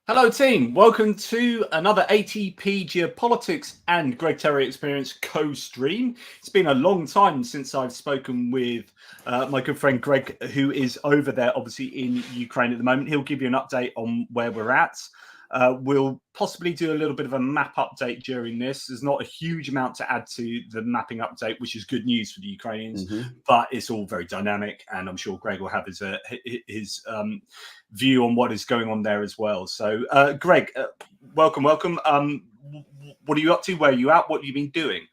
Hello, team. Welcome to another ATP Geopolitics and Greg Terry Experience co-stream. It's been a long time since I've spoken with my good friend Greg, who is over there, obviously in Ukraine at the moment. He'll give you an update on where we're at. We'll possibly do a little bit of a map update during this. There's not a huge amount to add to the mapping update, which is good news for the Ukrainians, but it's all very dynamic, and I'm sure Greg will have his view on what is going on there as well. So, Greg, welcome. What are you up to? Where are you at? What have you been doing?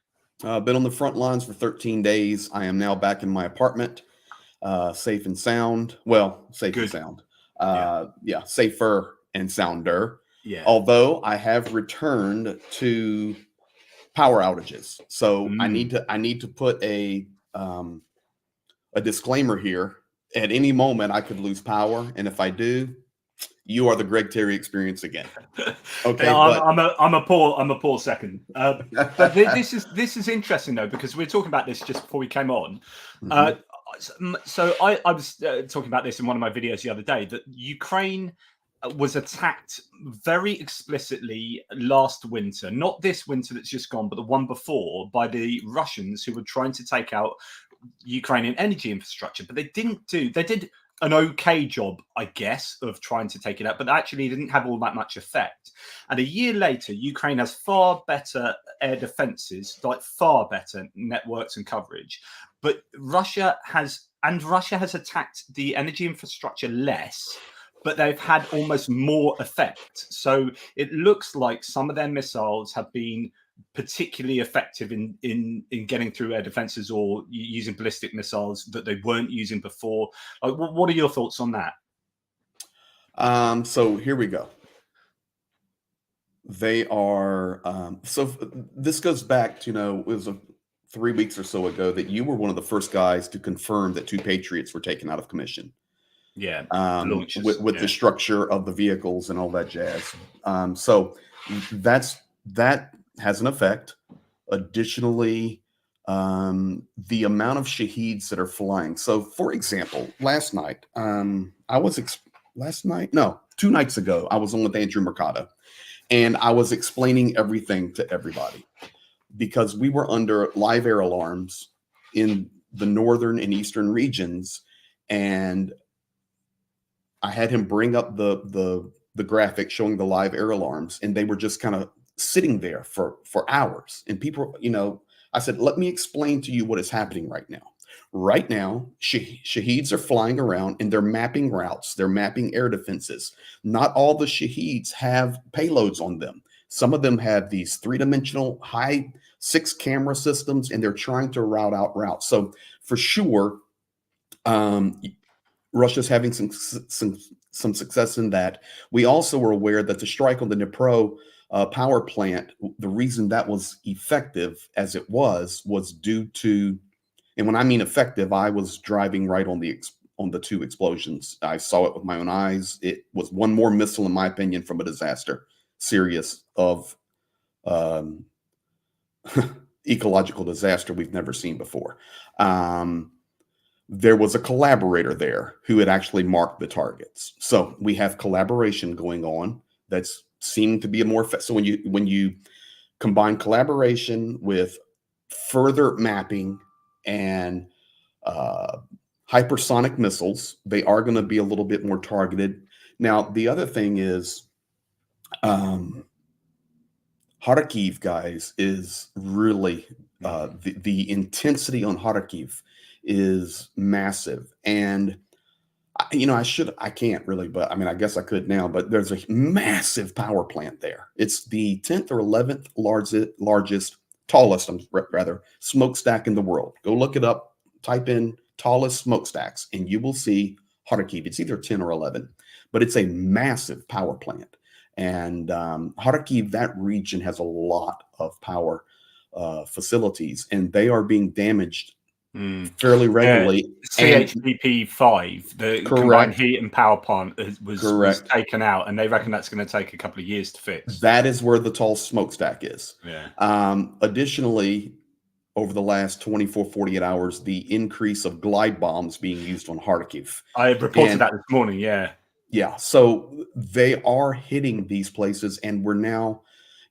I've been on the front lines for 13 days. I am now back in my apartment, safe and sound. Well, safe and sound. Yeah, safer and sounder. Yeah. Although I have returned to power outages, so I need to put a disclaimer here. At any moment, I could lose power, and if I do, you are the Greg Terry Experience again. Okay, yeah, I'm a poor second. But this is interesting though, because we were talking about this just before we came on. So I was talking about this in one of my videos the other day, that Ukraine was attacked very explicitly last winter, not this winter that's just gone, but the one before, by the Russians, who were trying to take out Ukrainian energy infrastructure. But they did an okay job, I guess, of trying to take it out, but actually it didn't have all that much effect. And a year later, Ukraine has far better air defenses, like far better networks and coverage. But Russia has attacked the energy infrastructure less, but they've had almost more effect. So it looks like some of their missiles have been particularly effective in getting through air defenses, or using ballistic missiles that they weren't using before. Like, what are your thoughts on that? So here we go. They are so this goes back to, it was 3 weeks or so ago that you were one of the first guys to confirm that 2 Patriots were taken out of commission. Yeah, with the structure of the vehicles and all that jazz. So that has an effect. Additionally, the amount of shaheeds that are flying. So, for example, last night, 2 nights ago, I was on with Andrew Mercado, and I was explaining everything to everybody because we were under live air alarms in the northern and eastern regions, and I had him bring up the graphic showing the live air alarms, and they were just kind of sitting there for hours. And people, I said, let me explain to you what is happening right now. Right now, shaheeds are flying around and they're mapping routes. They're mapping air defenses. Not all the shaheeds have payloads on them. Some of them have these 3-dimensional high 6 camera systems, and they're trying to route out routes. So for sure, Russia's having some success in that. We also were aware that the strike on the Dnipro power plant, the reason that was effective as it was due to, and when I mean effective, I was driving right on the 2 explosions. I saw it with my own eyes. It was one more missile, in my opinion, from a disaster, serious of ecological disaster we've never seen before. There was a collaborator there who had actually marked the targets. So we have collaboration going on that's seeming to be a more so when you combine collaboration with further mapping and hypersonic missiles, they are going to be a little bit more targeted. Now, the other thing is Kharkiv, guys, is really the intensity on Kharkiv is massive. And I can't really, but I mean, I guess I could now, but there's a massive power plant there. It's the 10th or 11th tallest smokestack in the world. Go look it up, type in tallest smokestacks, and you will see Kharkiv. It's either 10 or 11, but it's a massive power plant. And Kharkiv, that region has a lot of power facilities, and they are being damaged fairly regularly. CHPP 5, the combined heat and power plant, was taken out, and they reckon that's going to take a couple of years to fix. That is where the tall smokestack is. Additionally, over the last 24, 48 hours, the increase of glide bombs being used on Kharkiv. I reported that this morning, yeah. Yeah, so they are hitting these places, and we're now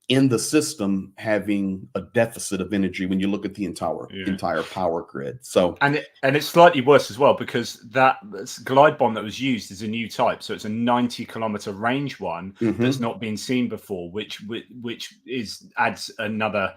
in the system having a deficit of energy when you look at the entire power grid. So and it's slightly worse as well, because that glide bomb that was used is a new type, so it's a 90-kilometer range one that's not been seen before, which adds another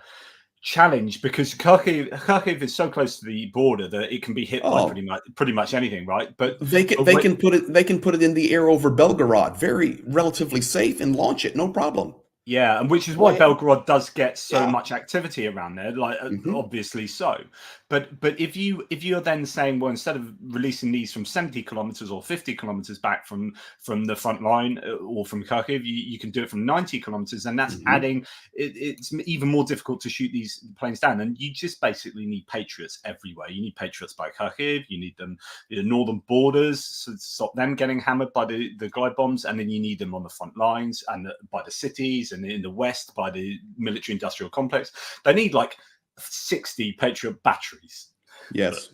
challenge, because Kharkiv is so close to the border that it can be hit by pretty much anything, right? But they can put it in the air over Belgorod, very relatively safe, and launch it, no problem. Yeah, and which is why Belgorod does get so much activity around there, like obviously so. But if you're then saying, well, instead of releasing these from 70 kilometers or 50 kilometers back from the front line or from Kharkiv, you can do it from 90 kilometers, and that's adding. It's even more difficult to shoot these planes down, and you just basically need Patriots everywhere. You need Patriots by Kharkiv. You need them in the northern borders to stop them getting hammered by the glide bombs, and then you need them on the front lines and by the cities, and in the west by the military industrial complex. They need like 60 Patriot batteries. Yes,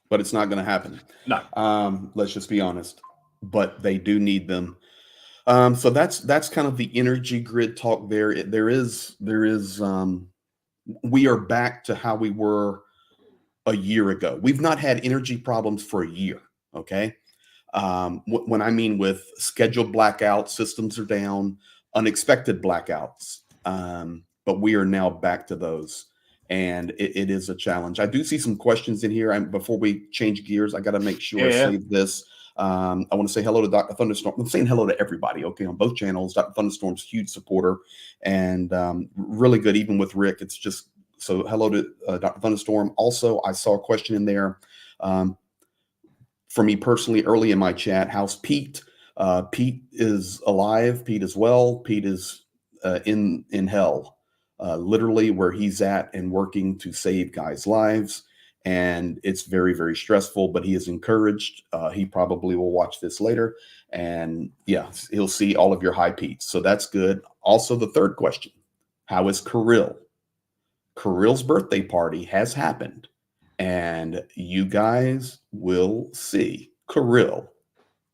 but it's not going to happen. No. Let's just be honest. But they do need them. So that's kind of the energy grid talk there. We are back to how we were a year ago. We've not had energy problems for a year. Okay. When I mean with scheduled blackouts, systems are down, unexpected blackouts. But we are now back to those. And it is a challenge. I do see some questions in here. Before we change gears, I got to make sure I save this. I want to say hello to Dr. Thunderstorm. I'm saying hello to everybody, okay, on both channels. Dr. Thunderstorm's a huge supporter and really good, even with Rick. It's just so hello to Dr. Thunderstorm. Also, I saw a question in there for me personally early in my chat. How's Pete? Pete is alive. Pete is well. Pete is in hell. Literally where he's at and working to save guys' lives. And it's very, very stressful, but he is encouraged. He probably will watch this later. And yeah, he'll see all of your high Petes. So that's good. Also, the third question, how is Kirill? Kirill's birthday party has happened. And you guys will see Kirill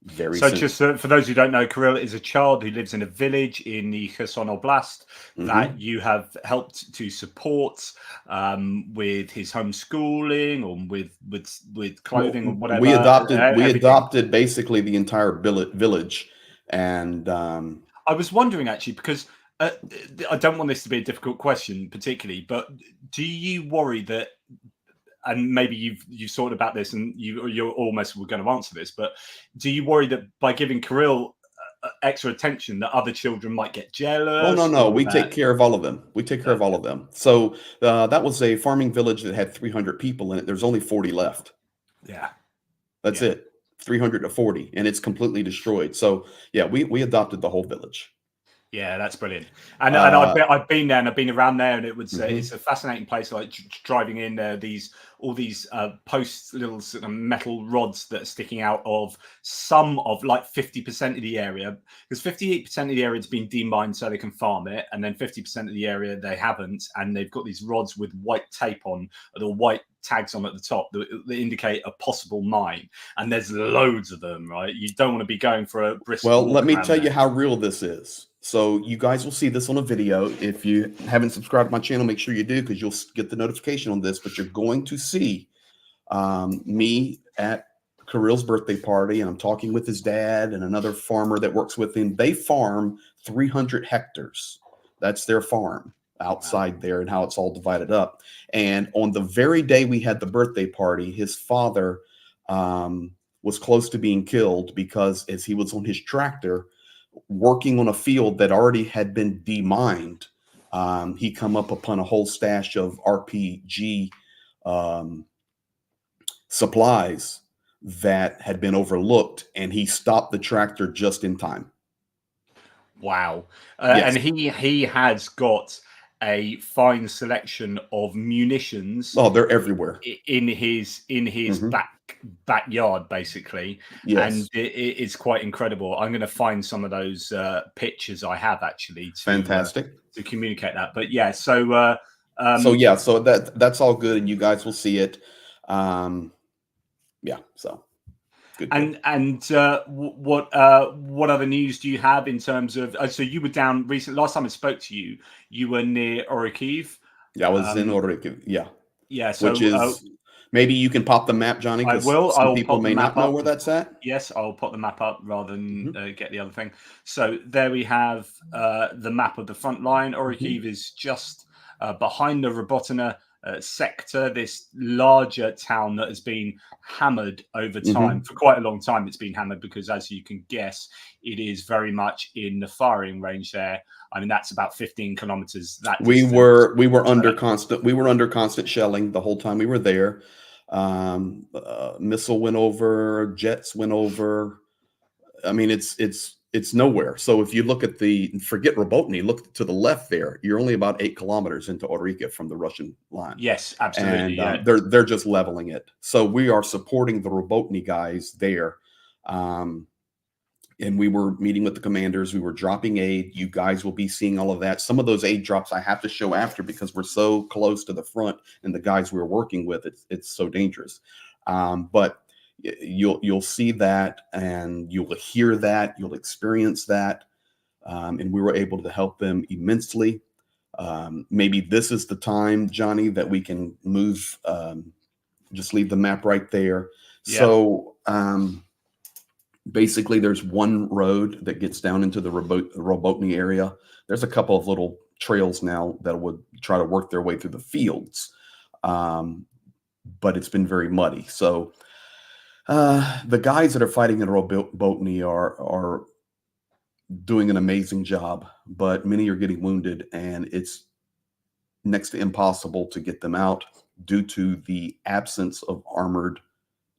very soon. Just for those who don't know, Kirill is a child who lives in a village in the Kherson Oblast that you have helped to support with his homeschooling or with clothing or whatever. We adopted basically the entire village, and I was wondering actually, because I don't want this to be a difficult question particularly, but do you worry that? And maybe you've thought about this, and you're almost going to answer this, but do you worry that by giving Kirill extra attention, that other children might get jealous? Oh no, we take care of all of them. We take care of all of them. So that was a farming village that had 300 people in it. There's only 40 left. Yeah, that's it. 300 to 40, and it's completely destroyed. So yeah, we adopted the whole village. Yeah, that's brilliant. And I've been there and I've been around there, and it was it's a fascinating place. Like driving in there, all these posts, little sort of metal rods that are sticking out of some of like 50% of the area, because 58% of the area has been demined so they can farm it, and then 50% of the area they haven't, and they've got these rods with white tape on, the white tags on at the top that indicate a possible mine, and there's loads of them. Right, you don't want to be going for a brisk. Well, let me tell you how real this is. So you guys will see this on a video. If you haven't subscribed to my channel, make sure you do, because you'll get the notification on this. But you're going to see me at Kirill's birthday party, and I'm talking with his dad and another farmer that works with him. They farm 300 hectares. That's their farm outside there, and how it's all divided up. And on the very day we had the birthday party, his father was close to being killed, because as he was on his tractor working on a field that already had been demined, he come up upon a whole stash of RPG supplies that had been overlooked, and he stopped the tractor just in time. Wow. Yes. And he has got a fine selection of munitions. Oh, they're everywhere in his backyard, basically. Yes. And it's quite incredible. I'm going to find some of those pictures I have actually to communicate that. But yeah, so that's all good, and you guys will see it. Yeah, so Good. And what other news do you have in terms of? So you were down recently. Last time I spoke to you, you were near Orikhiv. Yeah, I was in Orikhiv. Yeah. Yeah. So which is maybe you can pop the map, Johnny, I because will. some I'll people pop the may map not know up. where that's at. Yes, I'll put the map up rather than get the other thing. So there we have the map of the front line. Orikhiv is just behind the Robotina sector, this larger town that has been hammered over time. For quite a long time it's been hammered because, as you can guess, it is very much in the firing range there. I mean, that's about 15 kilometers. That we were under constant shelling the whole time we were there. Missile went over, jets went over. I mean, it's nowhere. So if you look at forget Robotny, look to the left there, you're only about 8 kilometers into Orikhiv from the Russian line. Yes, absolutely. And they're just leveling it. So we are supporting the Robotny guys there. And we were meeting with the commanders. We were dropping aid. You guys will be seeing all of that. Some of those aid drops I have to show after because we're so close to the front and the guys we're working with, it's so dangerous. But you'll see that and you'll hear that, you'll experience that. And we were able to help them immensely. Maybe this is the time, Johnny, that we can move, just leave the map right there. Yeah. So, basically, there's one road that gets down into the Robotny area. There's a couple of little trails now that would try to work their way through the fields, but it's been very muddy. So the guys that are fighting in Robotny are doing an amazing job, but many are getting wounded, and it's next to impossible to get them out due to the absence of armored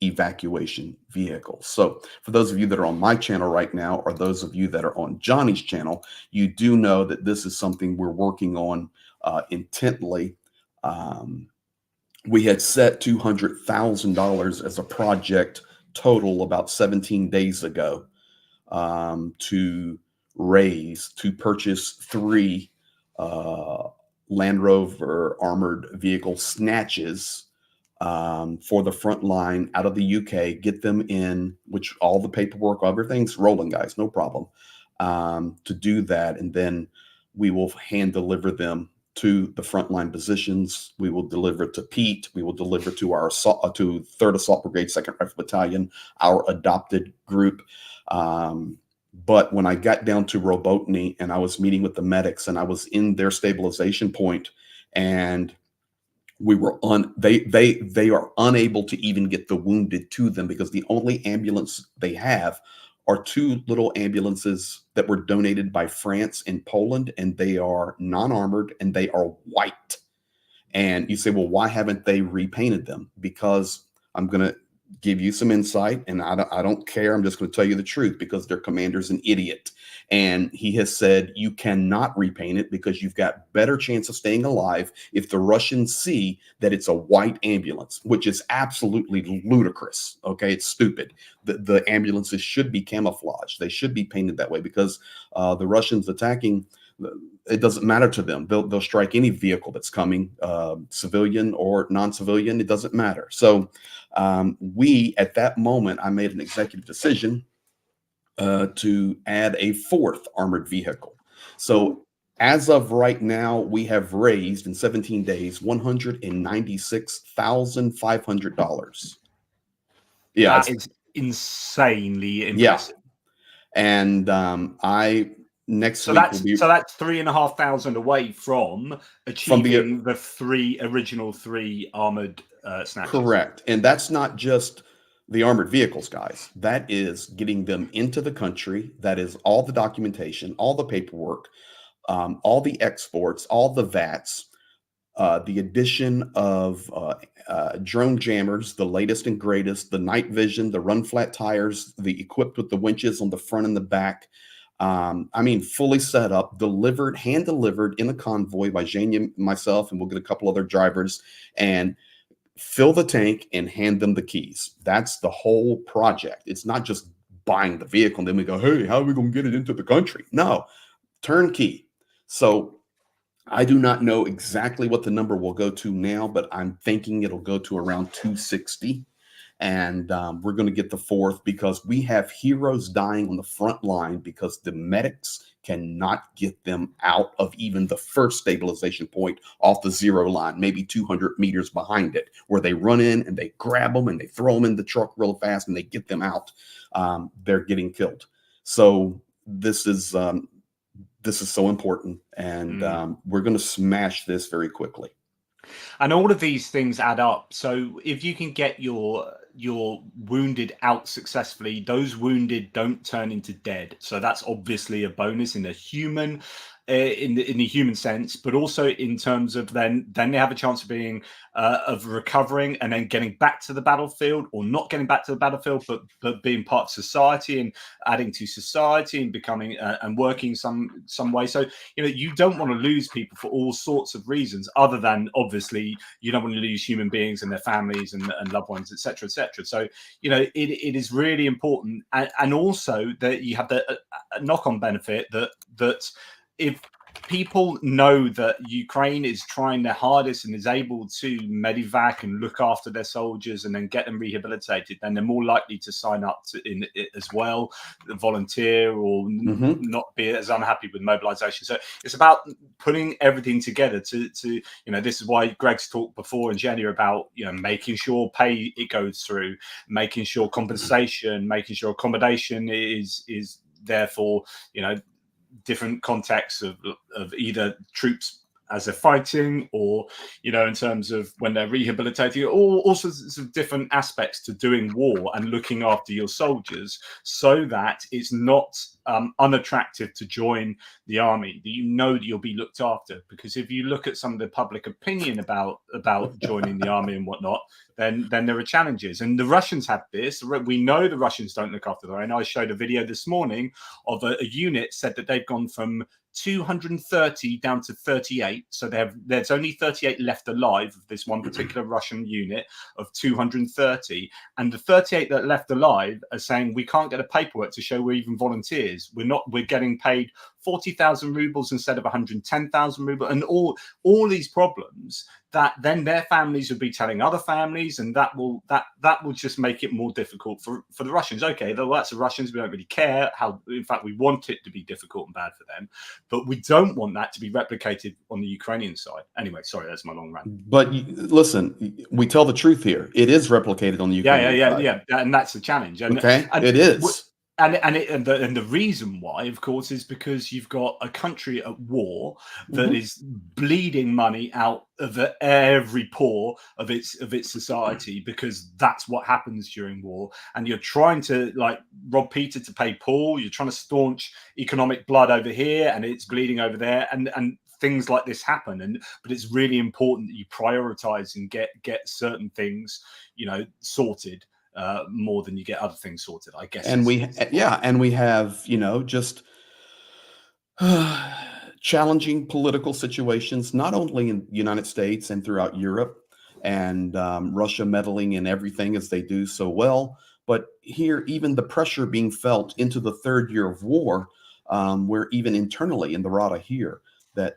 evacuation vehicles. So for those of you that are on my channel right now, or those of you that are on Johnny's channel, you do know that this is something we're working on intently. We had set $200,000 as a project total about 17 days ago to purchase 3 Land Rover armored vehicle snatches for the front line out of the UK, get them in, which all the paperwork, everything's rolling, guys, no problem, to do that. And then we will hand deliver them to the frontline positions. We will deliver to Pete. We will deliver to our to 3rd Assault Brigade, 2nd Rifle Battalion, our adopted group. But when I got down to Robotny and I was meeting with the medics and I was in their stabilization point, and we were they are unable to even get the wounded to them because the only ambulance they have are 2 little ambulances that were donated by France and Poland, and they are non-armored and they are white. And you say, well, why haven't they repainted them? Because I'm going to give you some insight, and I don't care. I'm just going to tell you the truth because their commander's an idiot. And he has said you cannot repaint it because you've got better chance of staying alive if the Russians see that it's a white ambulance, which is absolutely ludicrous. Okay, it's stupid. The ambulances should be camouflaged. They should be painted that way because the Russians attacking, it doesn't matter to them. They'll strike any vehicle that's coming, civilian or non-civilian. It doesn't matter. So we, at that moment, I made an executive decision to add a 4th armored vehicle. So as of right now, we have raised in 17 days $196,500. Yeah, that is insanely impressive. Yeah. And next week will be, so that's 3,500 away from achieving the original three armored snatches. Correct. And that's not just the armored vehicles, guys. That is getting them into the country. That is all the documentation, all the paperwork, all the exports, all the VATs, the addition of drone jammers, the latest and greatest, the night vision, the run flat tires, the equipped with the winches on the front and the back. I mean, fully set up, delivered, hand delivered in a convoy by Zhenya, myself, and we'll get a couple other drivers, and fill the tank and hand them the keys. That's the whole project. It's not just buying the vehicle and then we go, hey, how are we going to get it into the country? No, turnkey. So I do not know exactly what the number will go to now, but I'm thinking it'll go to around 260. And we're going to get the fourth because we have heroes dying on the front line because the medics cannot get them out of even the first stabilization point off the zero line, maybe 200 meters behind it, where they run in and they grab them and they throw them in the truck real fast and they get them out. They're getting killed. So this is so important, and we're going to smash this very quickly. And all of these things add up. So if you can get your wounded out successfully, those wounded don't turn into dead. So that's obviously a bonus in the human in the human sense, but also in terms of then they have a chance of being of recovering and then getting back to the battlefield, or not getting back to the battlefield, but being part of society and adding to society and becoming and working some way. So you don't want to lose people for all sorts of reasons, other than obviously you don't want to lose human beings and their families and loved ones, etc., etc. So it is really important, and also that you have the knock-on benefit that if people know that Ukraine is trying their hardest and is able to medivac and look after their soldiers and then get them rehabilitated, then they're more likely to sign up in it as well, volunteer, or not be as unhappy with mobilization. So it's about putting everything together to this is why Greg's talked before in January about making sure pay it goes through, making sure compensation, making sure accommodation is there for different contexts of either troops as they're fighting, or in terms of when they're rehabilitating, all sorts of different aspects to doing war and looking after your soldiers, so that it's not unattractive to join the army, that that you'll be looked after. Because if you look at some of the public opinion about joining the army and whatnot, then there are challenges. And the Russians have this. We know the Russians don't look after their own. I showed a video this morning of a unit said that they've gone from 230 down to 38. So there's only 38 left alive of this one particular Russian unit of 230. And the 38 that are left alive are saying, we can't get a paperwork to show we're even volunteers. We're getting paid 40,000 rubles instead of 110,000 rubles, and all these problems that then their families would be telling other families, and that will just make it more difficult for the Russians. Okay, though that's the Russians, we don't really care how. In fact, we want it to be difficult and bad for them, but we don't want that to be replicated on the Ukrainian side. Anyway, sorry, that's my long rant. But listen, we tell the truth here. It is replicated on the Ukrainian side. Yeah, and that's the challenge. And it is. And the reason why, of course, is because you've got a country at war that is bleeding money out of every pore of its society, because that's what happens during war. And you're trying to rob Peter to pay Paul. You're trying to staunch economic blood over here, and it's bleeding over there. And things like this happen. But it's really important that you prioritize and get certain things, sorted. More than you get other things sorted, I guess. And we have, just challenging political situations, not only in the United States and throughout Europe, and Russia meddling in everything as they do so well, but here, even the pressure being felt into the third year of war, where even internally in the Rada here, that,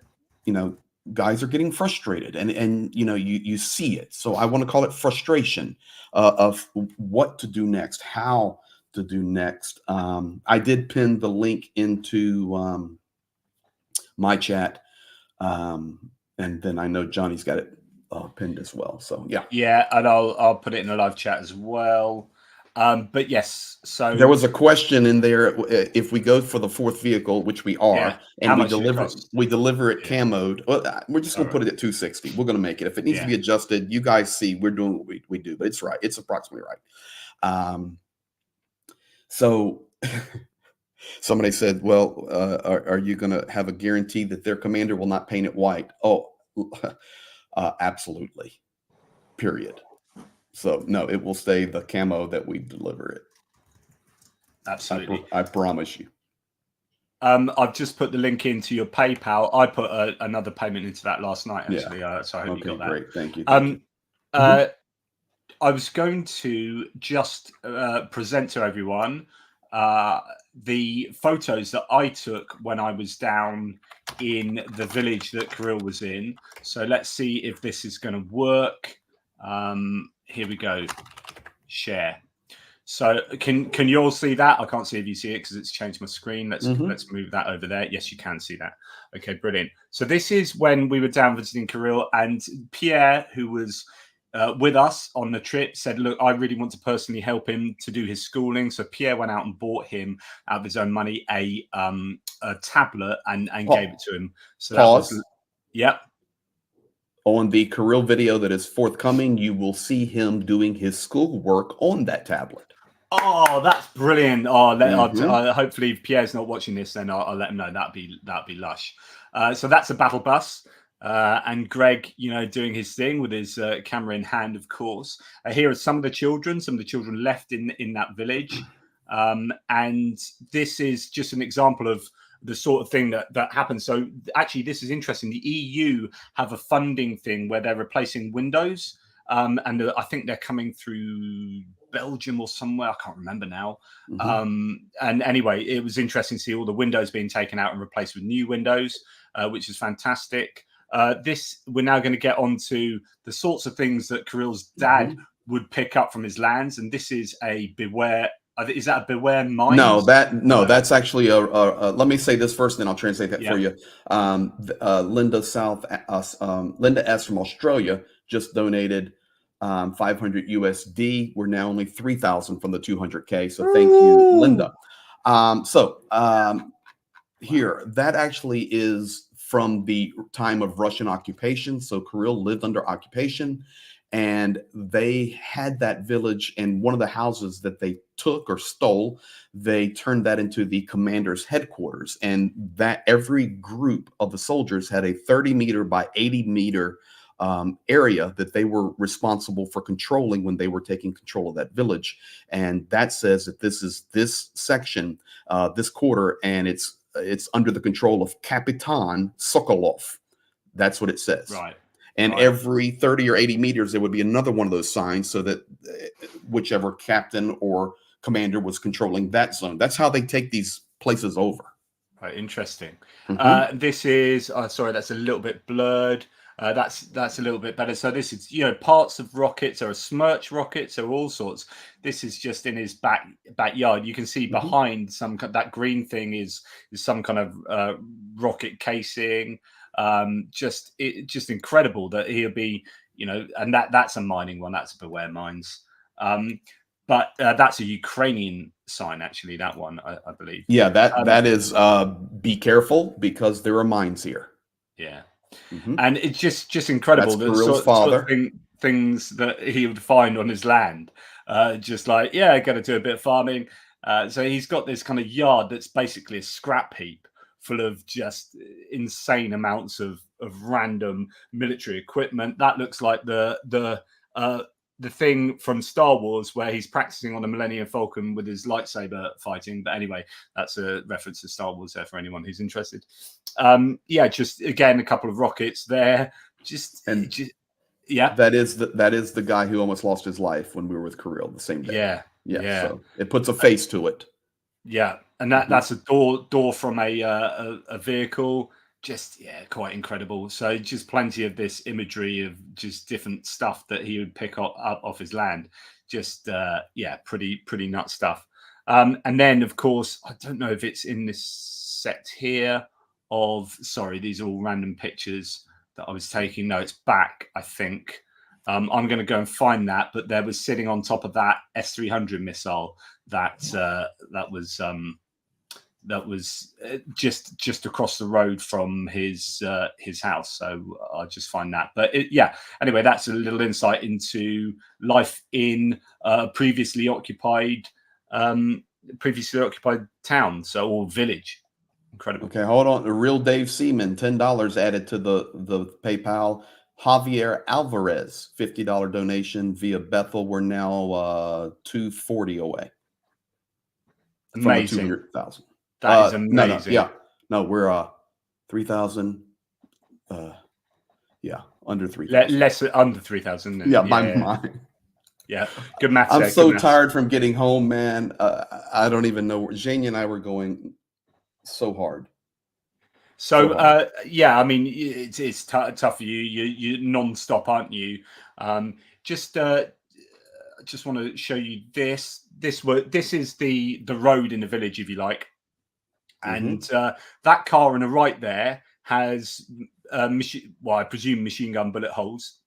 guys are getting frustrated, and you see it. So I want to call it frustration of what to do next, how to do next. I did pin the link into my chat, and then I know Johnny's got it pinned as well. So yeah, and I'll put it in the live chat as well. But yes, so there was a question in there: if we go for the fourth vehicle, which we are, and we deliver it camoed, well, we're just going to put it at 260. We're going to make it. If it needs to be adjusted, you guys see we're doing what we do, but it's right. It's approximately right. So somebody said, "Well, are you going to have a guarantee that their commander will not paint it white?" Oh, absolutely. Period. So no, it will stay the camo that we deliver it. Absolutely. I promise you. I've just put the link into your PayPal. I put another payment into that last night, actually. So I hope you got that. Great. Thank you. I was going to just present to everyone the photos that I took when I was down in the village that Kirill was in. So let's see if this is going to work. Here we go. share. So can you all see that? I can't see if you see it because it's changed my screen. Let's move that over there. Yes, you can see that. Okay, brilliant. So this is when we were down visiting Kirill, and Pierre, who was with us on the trip, said, look, I really want to personally help him to do his schooling. So Pierre went out and bought him out of his own money a tablet and gave it to him. So that was, yep. On the Kirill video that is forthcoming, you will see him doing his schoolwork on that tablet. Oh, that's brilliant! Oh, hopefully, if Pierre's not watching this, then I'll let him know. That'd be lush. So that's a battle bus, and Greg, doing his thing with his camera in hand, of course. Here are some of the children left in that village, and this is just an example of the sort of thing that happens. So actually, this is interesting. The EU have a funding thing where they're replacing windows, and I think they're coming through Belgium or somewhere. I can't remember now. And anyway, it was interesting to see all the windows being taken out and replaced with new windows, which is fantastic. We're now going to get onto the sorts of things that Kirill's dad would pick up from his lands, and this is a beware. Is that a beware mine? No, that's actually a. Let me say this first, then I'll translate that for you. Linda S from Australia just donated 500 USD. We're now only 3,000 from the 200K. So thank you, Linda. Here, that actually is from the time of Russian occupation. So Kirill lived under occupation, and they had that village, and one of the houses that they took or stole, they turned that into the commander's headquarters. And that every group of the soldiers had a 30-meter by 80-meter area that they were responsible for controlling when they were taking control of that village. And that says that this is this section, this quarter, and it's under the control of Kapitan Sokolov. That's what it says. Right. And every 30 or 80 meters, there would be another one of those signs, so that whichever captain or commander was controlling that zone. That's how they take these places over. Right, interesting. This is, sorry, that's a little bit blurred. That's a little bit better. So this is, parts of rockets, or smirch rockets, or all sorts. This is just in his backyard. You can see behind that green thing is some kind of rocket casing. Just incredible that he'll be, and that's a mining one. That's a beware mines. But that's a Ukrainian sign, actually. That one, I believe. Yeah, that is be careful because there are mines here. Yeah. And it's just incredible. That's Kirill's father. Sort of things that he would find on his land. Just like, going to do a bit of farming. So he's got this kind of yard that's basically a scrap heap full of just insane amounts of random military equipment. That looks like the thing from Star Wars where he's practicing on a Millennium Falcon with his lightsaber fighting. But anyway, that's a reference to Star Wars there for anyone who's interested. Just again, a couple of rockets there. That is the guy who almost lost his life when we were with Kirill the same day. Yeah. So it puts a face to it. Yeah, and that's a door from a vehicle. Just quite incredible. So just plenty of this imagery of just different stuff that he would pick up off his land. Just pretty nuts stuff. And then of course, I don't know if it's in this set here these are all random pictures that I was taking. No, it's back, I think. I'm going to go and find that, but there was sitting on top of that S-300 missile that was just across the road from his house. So I'll just find that. But anyway, that's a little insight into life in previously occupied town, or village. Incredible. Okay, hold on. The real Dave Seaman, $10 added to the PayPal. Javier Alvarez, $50 donation via Bethel. We're now 240 away. Amazing. From 200,000. That is amazing. No, we're 3,000. Under 3,000. Less under 3,000. Mine. Yeah, good maths. I'm so tired from getting home, man. I don't even know where Jane and I were going so hard. So I mean, it's tough for you. You're non-stop, aren't you? just want to show you this. This is the road in the village, if you like, and that car on the right there has I presume machine gun bullet holes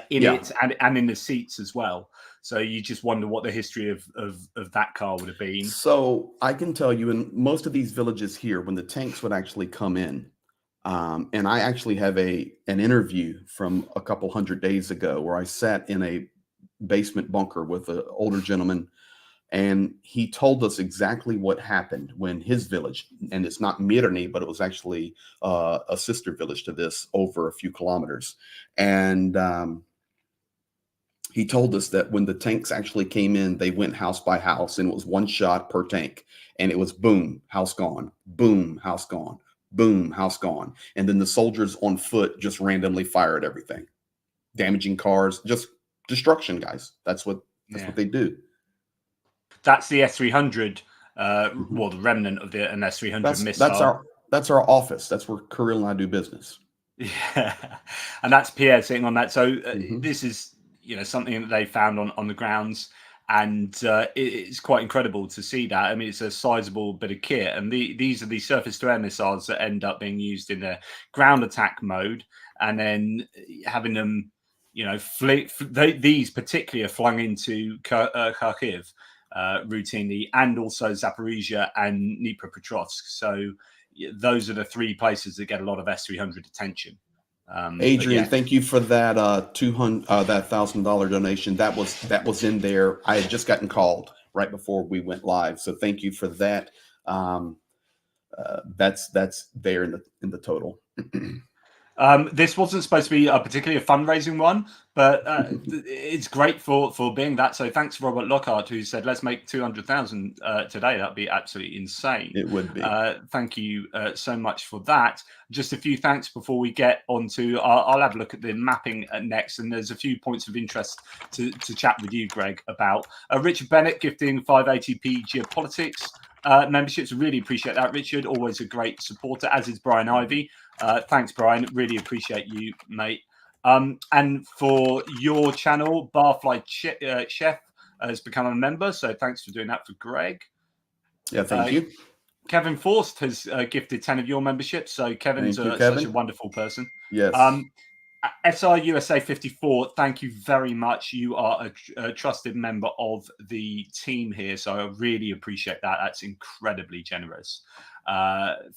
in it and in the seats as well. So you just wonder what the history of that car would have been. So I can tell you, in most of these villages here, when the tanks would actually come in, and I actually have an interview from a couple 100 days ago where I sat in a basement bunker with an older gentleman, and he told us exactly what happened when his village, and it's not Mirny, but it was actually a sister village to this over a few kilometers. And he told us that when the tanks actually came in, they went house by house, and it was one shot per tank. And it was boom, house gone, boom, house gone, boom, house gone. And then the soldiers on foot just randomly fired everything, damaging cars, just destruction, guys. That's what they do. That's the S-300, well, the remnant of the S-300 missile. That's our office. That's where Kirill and I do business. Yeah, and that's Pierre sitting on that. So this is, something that they found on the grounds, and it's quite incredible to see that. I mean, it's a sizable bit of kit, and these are the surface-to-air missiles that end up being used in the ground attack mode, and then having them, these particularly are flung into Kharkiv routinely, and also Zaporizhia and Dnipropetrovsk. So those are the three places that get a lot of S-300 attention. Adrian, thank you for that that $1,000 donation. That was in there. I had just gotten called right before we went live, so thank you for that. That's there in the total. This wasn't supposed to be particularly a fundraising one, but it's great for being that. So thanks, Robert Lockhart, who said, let's make 200,000 today. That'd be absolutely insane. It would be. Thank you so much for that. Just a few thanks before we get on to, I'll have a look at the mapping next. And there's a few points of interest to chat with you, Greg, about. Richard Bennett gifting 5 ATP Geopolitics memberships. Really appreciate that, Richard. Always a great supporter, as is Brian Ivey. Thanks, Brian. Really appreciate you, mate. And for your channel, Barfly Chef has become a member. So thanks for doing that for Greg. Yeah, thank you. Kevin Forst has gifted 10 of your memberships. So Kevin's such a wonderful person. Yes. SRUSA 54, thank you very much. You are a trusted member of the team here. So I really appreciate that. That's incredibly generous.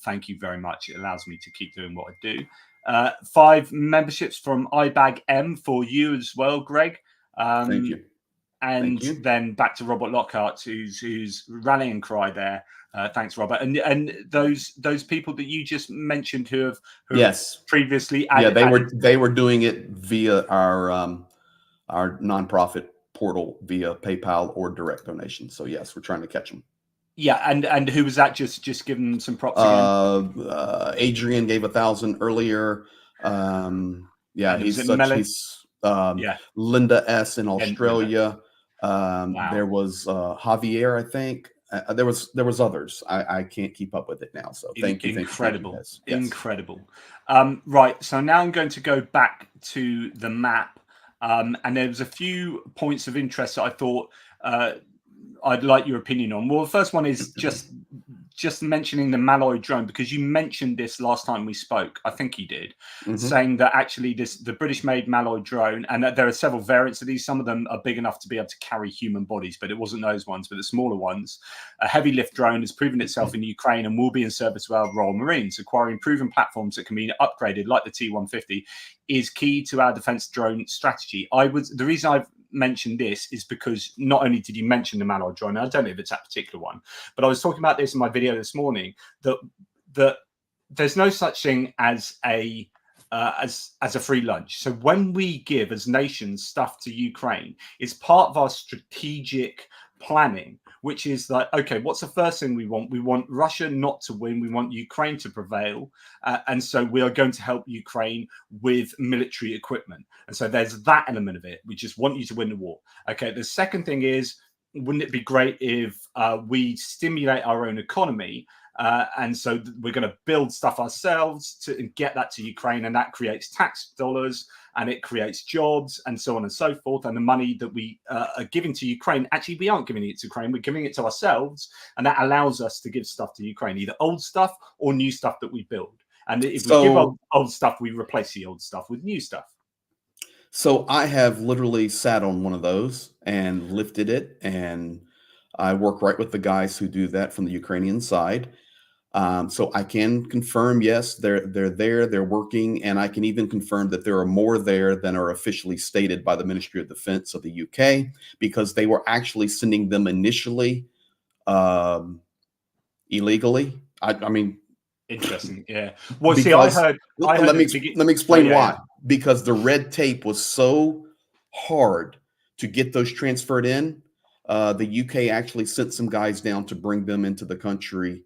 Thank you very much. It allows me to keep doing what I do. 5 memberships from iBag M for you as well, Greg. Thank you. And then back to Robert Lockhart, who's rallying cry there. Thanks, Robert. And those people that you just mentioned who have previously added, they were doing it via our nonprofit portal via PayPal or direct donation. So yes, we're trying to catch them. Yeah, and who was that? Just giving them some props again. Adrian gave 1,000 earlier. He's Linda S in Australia. Wow. There was Javier, I think. There was others. I can't keep up with it now. So thank you. Incredible. Thank you, yes. Incredible. Right. So now I'm going to go back to the map. And there's a few points of interest that I thought I'd like your opinion on. Well, the first one is just mentioning the Malloy drone, because you mentioned this last time we spoke. I think you did, saying that actually the British-made Malloy drone, and that there are several variants of these. Some of them are big enough to be able to carry human bodies, but it wasn't those ones, but the smaller ones. A heavy lift drone has proven itself in Ukraine and will be in service with our Royal Marines. Acquiring proven platforms that can be upgraded, like the T-150, is key to our defense drone strategy. The reason I've mentioned this is because not only did you mention the Malloy drone, I don't know if it's that particular one, but I was talking about this in my video this morning, that there's no such thing as a free lunch. So when we give as nations stuff to Ukraine, it's part of our strategic planning, which is like, okay, what's the first thing we want? We want Russia not to win. We want Ukraine to prevail. And so we are going to help Ukraine with military equipment. And so there's that element of it. We just want you to win the war. Okay, the second thing is, wouldn't it be great if we stimulate our own economy And so we're going to build stuff ourselves to get that to Ukraine, and that creates tax dollars and it creates jobs and so on and so forth. And the money that we are giving to Ukraine, actually, we aren't giving it to Ukraine, we're giving it to ourselves. And that allows us to give stuff to Ukraine, either old stuff or new stuff that we build. And if we give old stuff, we replace the old stuff with new stuff. So I have literally sat on one of those and lifted it, and I work right with the guys who do that from the Ukrainian side. So I can confirm, yes, they're there, they're working, and I can even confirm that there are more there than are officially stated by the Ministry of Defense of the UK, because they were actually sending them initially illegally. I mean, interesting, yeah. Well, see, I heard. Let me explain why. Because the red tape was so hard to get those transferred in. The UK actually sent some guys down to bring them into the country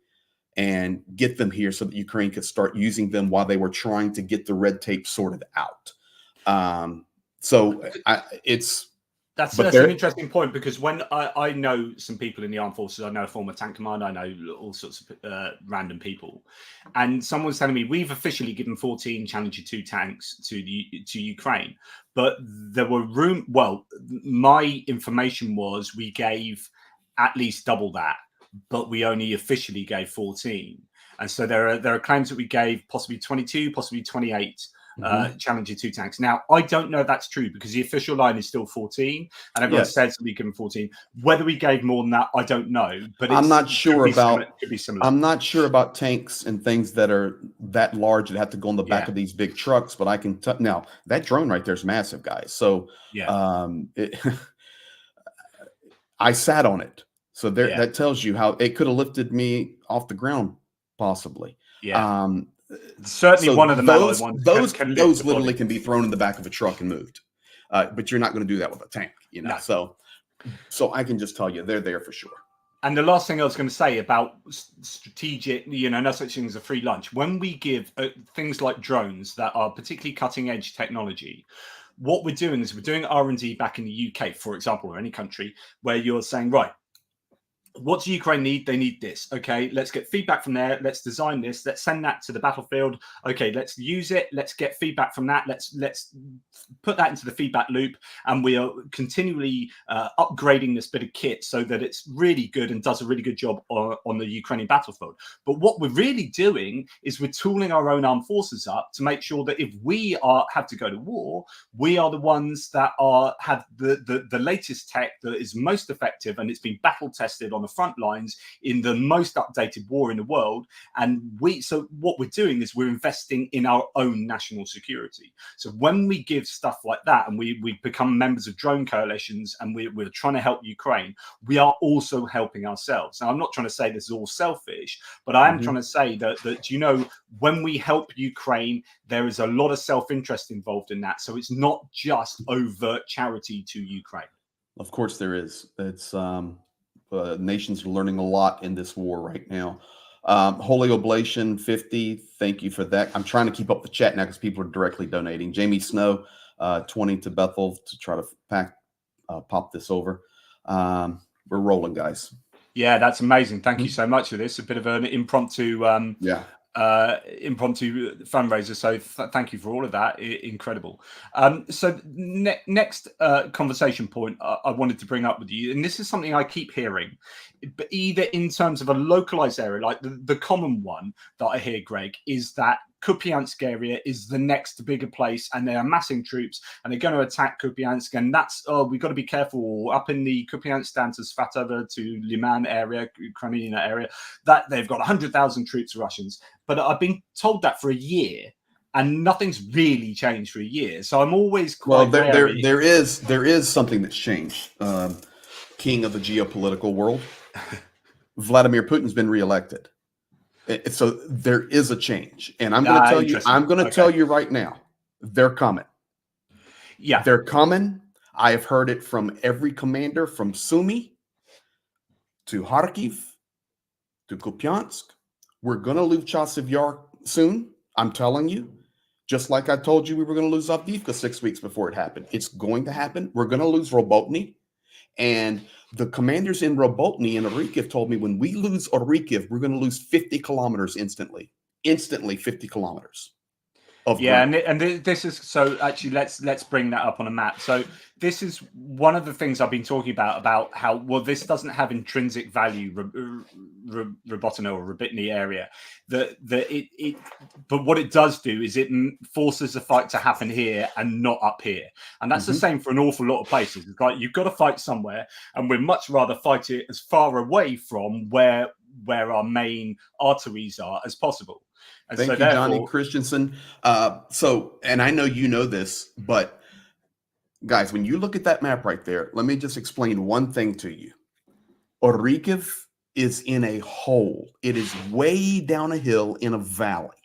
and get them here so that Ukraine could start using them while they were trying to get the red tape sorted out. That's an interesting point, because when I know some people in the armed forces, I know a former tank commander, I know all sorts of random people, and someone was telling me we've officially given 14 Challenger 2 tanks to Ukraine, but there were my information was we gave at least double that, but we only officially gave 14. And so there are claims that we gave possibly 22, possibly 28 Challenger 2 tanks. Now, I don't know if that's true, because the official line is still 14, and everyone says we give them 14. Whether we gave more than that, I don't know. But I'm not sure about. Could be similar. I'm not sure about tanks and things that are that large that have to go on the back of these big trucks. But I can now that drone right there is massive, guys. So I sat on it. So that tells you how it could have lifted me off the ground, possibly. Yeah. Certainly one of the those literally can be thrown in the back of a truck and moved, but you're not going to do that with a tank, No. So I can just tell you they're there for sure. And the last thing I was going to say about strategic, no such thing as a free lunch. When we give things like drones that are particularly cutting edge technology, what we're doing is we're doing R&D back in the UK, for example, or any country, where you're saying, right, what do Ukraine need? They need this. Okay, let's get feedback from there. Let's design this. Let's send that to the battlefield. Okay, let's use it. Let's get feedback from that. Let's put that into the feedback loop. And we are continually upgrading this bit of kit so that it's really good and does a really good job on the Ukrainian battlefield. But what we're really doing is we're tooling our own armed forces up to make sure that if we have to go to war, we are the ones that have the latest tech that is most effective, and it's been battle tested on the front lines in the most updated war in the world. And so what we're doing is we're investing in our own national security. So when we give stuff like that, and we become members of drone coalitions, and we're trying to help Ukraine, we are also helping ourselves. Now, I'm not trying to say this is all selfish, but I am trying to say that when we help Ukraine, there is a lot of self-interest involved in that. So it's not just overt charity to Ukraine. Of course there is. It's nations are learning a lot in this war right now. Holy Oblation 50, thank you for that. I'm trying to keep up the chat now because people are directly donating. Jamie Snow, 20 to Bethel to try to pop this over. We're rolling, guys. Yeah, that's amazing. Thank you so much for this. A bit of an impromptu impromptu fundraiser, so thank you for all of that. Incredible. So next conversation point I wanted to bring up with you, and this is something I keep hearing, but either in terms of a localized area, like the common one that I hear, Greg, is that Kupiansk area is the next bigger place, and they're amassing troops and they're going to attack Kupiansk, and that's we've got to be careful up in the Kupiansk down to Svatovo to Liman area, Crimea area, that they've got 100,000 troops, Russians. But I've been told that for a year, and nothing's really changed for a year. So I'm always quite wary. There is something that's changed. King of the geopolitical world, Vladimir Putin's been reelected. So there is a change, and I'm going to tell you. I'm going to tell you right now, they're coming. Yeah, they're coming. I have heard it from every commander, from Sumy to Kharkiv to Kupiansk. We're going to lose Chasiv Yar soon. I'm telling you, just like I told you we were going to lose Avdiivka 6 weeks before it happened. It's going to happen. We're going to lose Robotny, And the commanders in Robotny and Orikhiv told me, when we lose Orikhiv, we're going to lose 50 kilometers instantly 50 kilometers of ground. And this is, so actually let's bring that up on a map. So this is one of the things I've been talking about how, well, this doesn't have intrinsic value, Robotny or Robotny area, but what it does do is it forces the fight to happen here and not up here, and that's the same for an awful lot of places. It's like, you've got to fight somewhere, and we'd much rather fight it as far away from where our main arteries are as possible. And Thank you, Johnny Christensen. And I know you know this, but guys, when you look at that map right there, let me just explain one thing to you. Orikhiv is in a hole. It is way down a hill in a valley,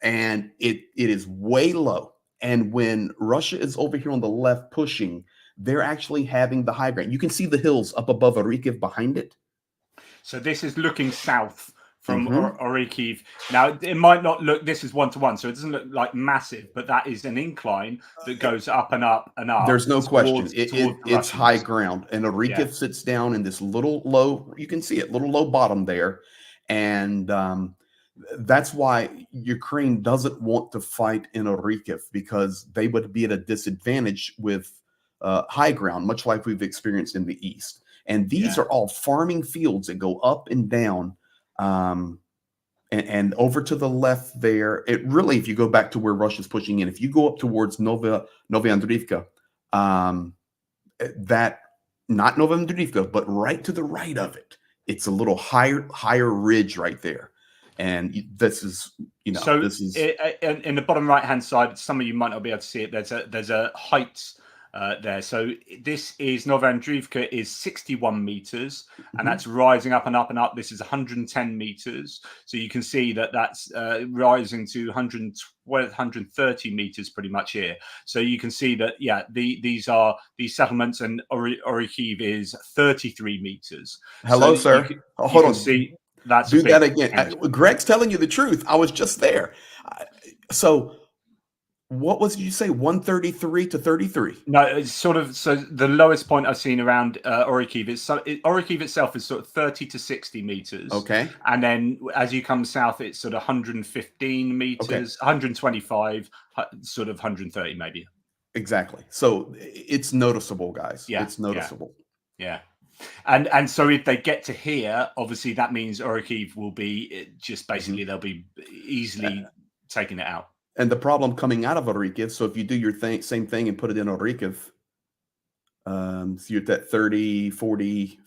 and it is way low. And when Russia is over here on the left pushing, they're actually having the high ground. You can see the hills up above Orikhiv behind it. So this is looking south from Orikhiv. Now, it might not look, this is 1-to-1, so it doesn't look like massive, but that is an incline that goes up and up and up. There's no question. It's high ground. And Orikhiv sits down in this little low, you can see it, little low bottom there. And that's why Ukraine doesn't want to fight in Orikhiv, because they would be at a disadvantage with high ground, much like we've experienced in the east. And these are all farming fields that go up and down. And over to the left there, it really, if you go back to where Russia's pushing in, if you go up towards Novoandrivka, that, not Novoandrivka, but right to the right of it, it's a little higher ridge right there. And this is, so this is in the bottom right hand side. Some of you might not be able to see it. There's a height there. So this is Novoandrivka is 61 meters, and that's rising up and up and up. This is 110 meters. So you can see that that's rising to 130 meters pretty much here. So you can see that, these are these settlements, and Orikhiv is 33 meters. Hello, so sir. Hold on. See, that's do that again. Greg's telling you the truth. I was just there. So what was you say? 133 to 33? No, it's sort of, so the lowest point I've seen around Orikhiv is, Orikhiv itself is sort of 30 to 60 meters. Okay. And then as you come south, it's sort of 115 meters, 125, sort of 130 maybe. Exactly. So it's noticeable, guys. Yeah. It's noticeable. Yeah. And so if they get to here, obviously that means Orikhiv will be just basically, they'll be easily taking it out. And the problem coming out of Orikhiv, so if you do your same thing and put it in Orikhiv, so you're at that 30, 40,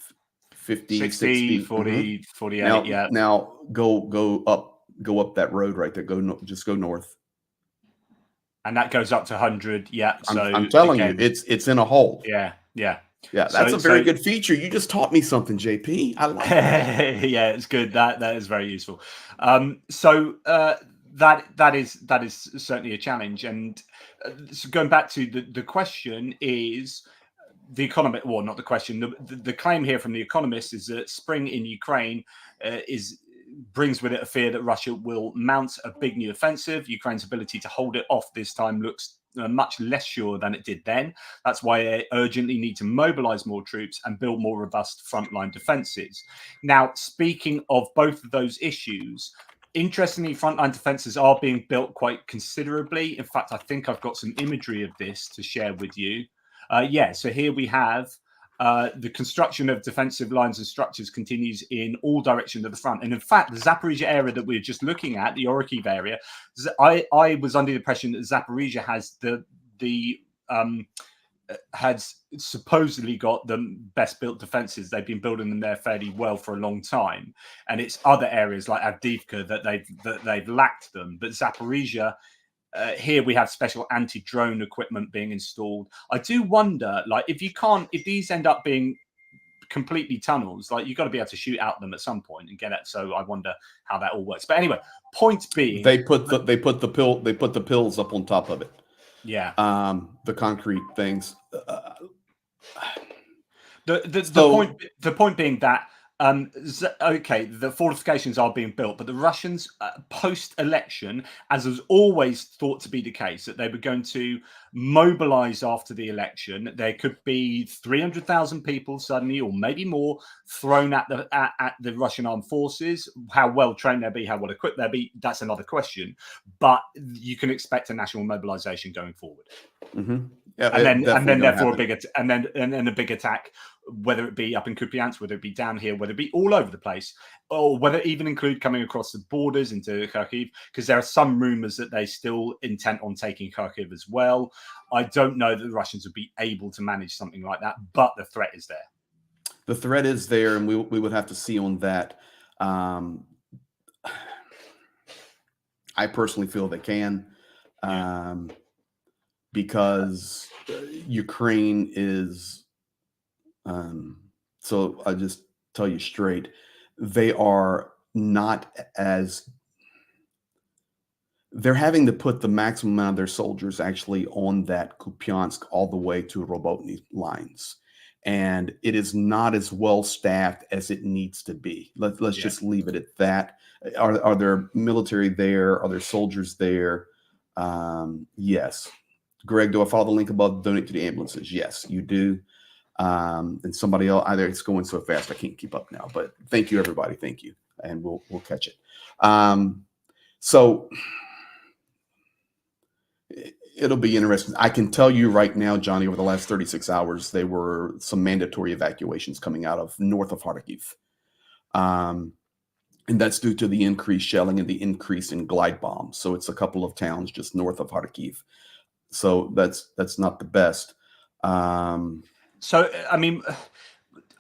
50, 60, 40, 48, Now go up that road right there. Just go north. And that goes up to 100, So I'm telling you, it's in a hole. Yeah. That's a very good feature. You just taught me something, JP. I like that. Yeah, it's good. That is very useful. That is certainly a challenge. And so going back to the question is the economy. Well, not the question. The claim here from the Economist is that spring in Ukraine brings with it a fear that Russia will mount a big new offensive. Ukraine's ability to hold it off this time looks much less sure than it did then. That's why they urgently need to mobilize more troops and build more robust frontline defenses. Now, speaking of both of those issues, interestingly, frontline defenses are being built quite considerably. In fact, I think I've got some imagery of this to share with you. So here we have the construction of defensive lines and structures continues in all directions of the front. And in fact, the Zaporizhia area that we're just looking at, the Orikhiv area, I was under the impression that Zaporizhia has has supposedly got the best built defenses. They've been building them there fairly well for a long time, and it's other areas like Avdiivka that they've lacked them. But Zaporizhia, here we have special anti-drone equipment being installed. I do wonder, like, if these end up being completely tunnels, like, you've got to be able to shoot out them at some point and get it. So I wonder how that all works. But anyway, point being, they put the pills up on top of it. Yeah. The concrete things. The point being that Okay, the fortifications are being built, but the Russians, post-election, as was always thought to be the case, that they were going to mobilize after the election. There could be 300,000 people suddenly, or maybe more, thrown at the Russian armed forces. How well trained they'll be, how well equipped they'll be, that's another question. But you can expect a national mobilization going forward. Mm-hmm. Yeah, and then therefore a big attack, whether it be up in Kupiansk, whether it be down here, whether it be all over the place, or whether it even include coming across the borders into Kharkiv, because there are some rumors that they still intent on taking Kharkiv as well. I don't know that the Russians would be able to manage something like that, but the threat is there. The threat is there, and we would have to see on that. I personally feel they can. Because Ukraine is, so I just tell you straight, they are not as, they're having to put the maximum amount of their soldiers actually on that Kupiansk all the way to Robotny lines. And it is not as well staffed as it needs to be. Let's just leave it at that. Are there military there? Are there soldiers there? Yes. Greg, do I follow the link above? Donate to the ambulances. Yes, you do. And somebody else, either it's going so fast I can't keep up now. But thank you, everybody. Thank you, and we'll catch it. So it'll be interesting. I can tell you right now, Johnny, over the last 36 hours, there were some mandatory evacuations coming out of north of Kharkiv. And that's due to the increased shelling and the increase in glide bombs. So it's a couple of towns just north of Kharkiv. So that's not the best. So I mean,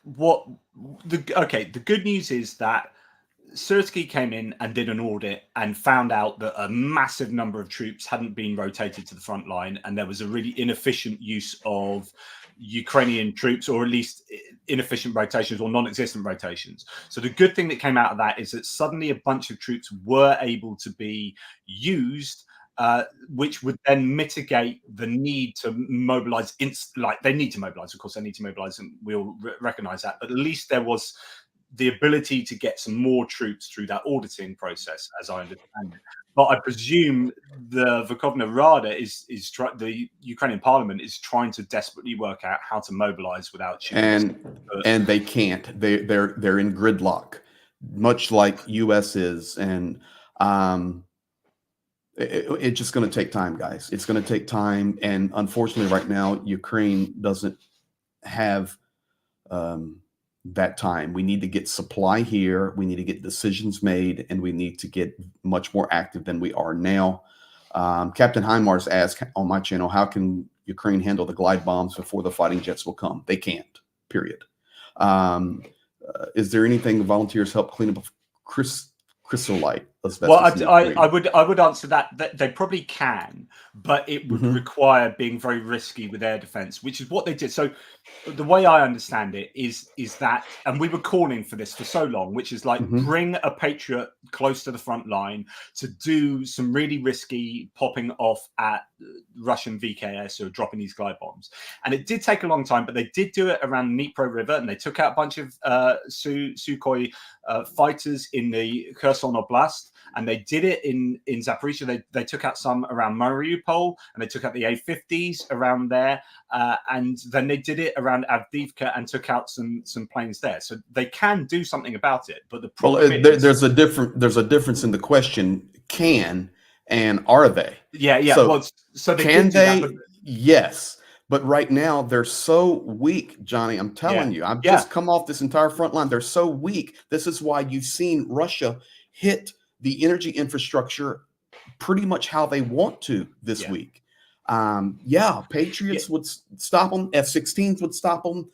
the good news is that Syrskyi came in and did an audit and found out that a massive number of troops hadn't been rotated to the front line, and there was a really inefficient use of Ukrainian troops, or at least inefficient rotations or non-existent rotations. So the good thing that came out of that is that suddenly a bunch of troops were able to be used, which would then mitigate the need to mobilize. Like they need to mobilize, of course, they need to mobilize, and we all recognize that. But at least there was the ability to get some more troops through that auditing process, as I understand it. But I presume the Verkhovna Rada the Ukrainian Parliament is trying to desperately work out how to mobilize without shooting. And they can't. They're in gridlock, much like U.S. is, and it's just going to take time, guys. It's going to take time, and unfortunately, right now, Ukraine doesn't have that time. We need to get supply here. We need to get decisions made, and we need to get much more active than we are now. Captain Heimars asked on my channel, how can Ukraine handle the glide bombs before the fighting jets will come? They can't, period. Is there anything volunteers help clean up chrysolite? Well, I would answer that they probably can, but it would require being very risky with air defense, which is what they did. So the way I understand it is that, and we were calling for this for so long, which is like bring a Patriot close to the front line to do some really risky popping off at Russian VKS who are dropping these glide bombs. And it did take a long time, but they did do it around the Dnipro River, and they took out a bunch of Sukhoi fighters in the Kherson Oblast. And they did it in Zaporizhia. They took out some around Mariupol, and they took out the A-50s around there. And then they did it around Avdiivka and took out some planes there. So they can do something about it. But the problem there's a difference in the question: can and are they? Yeah. So they can they? Yes. But right now they're so weak, Johnny. I'm telling you, I've just come off this entire front line. They're so weak. This is why you've seen Russia hit the energy infrastructure pretty much how they want to this week. Patriots would stop them. F-16s would stop them.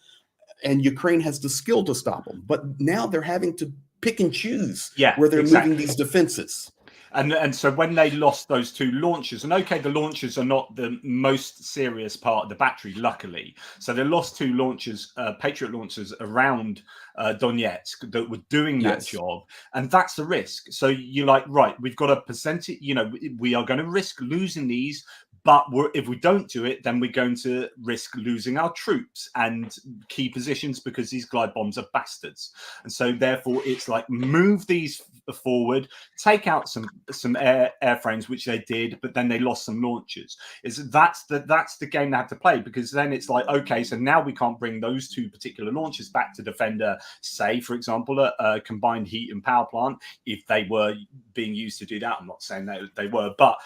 And Ukraine has the skill to stop them. But now they're having to pick and choose where they're moving these defenses. And so when they lost those two launchers, and okay, the launchers are not the most serious part of the battery, luckily. So they lost two launchers, Patriot launchers around Donetsk that were doing that job. And that's the risk. So you're like, right, we've got a percentage, we are going to risk losing these, But if we don't do it, then we're going to risk losing our troops and key positions because these glide bombs are bastards. And so therefore it's like move these forward, take out some airframes, which they did, but then they lost some launchers. That's the game they have to play, because then it's like, okay, so now we can't bring those two particular launchers back to defend say, for example, a combined heat and power plant, if they were being used to do that. I'm not saying that they were, but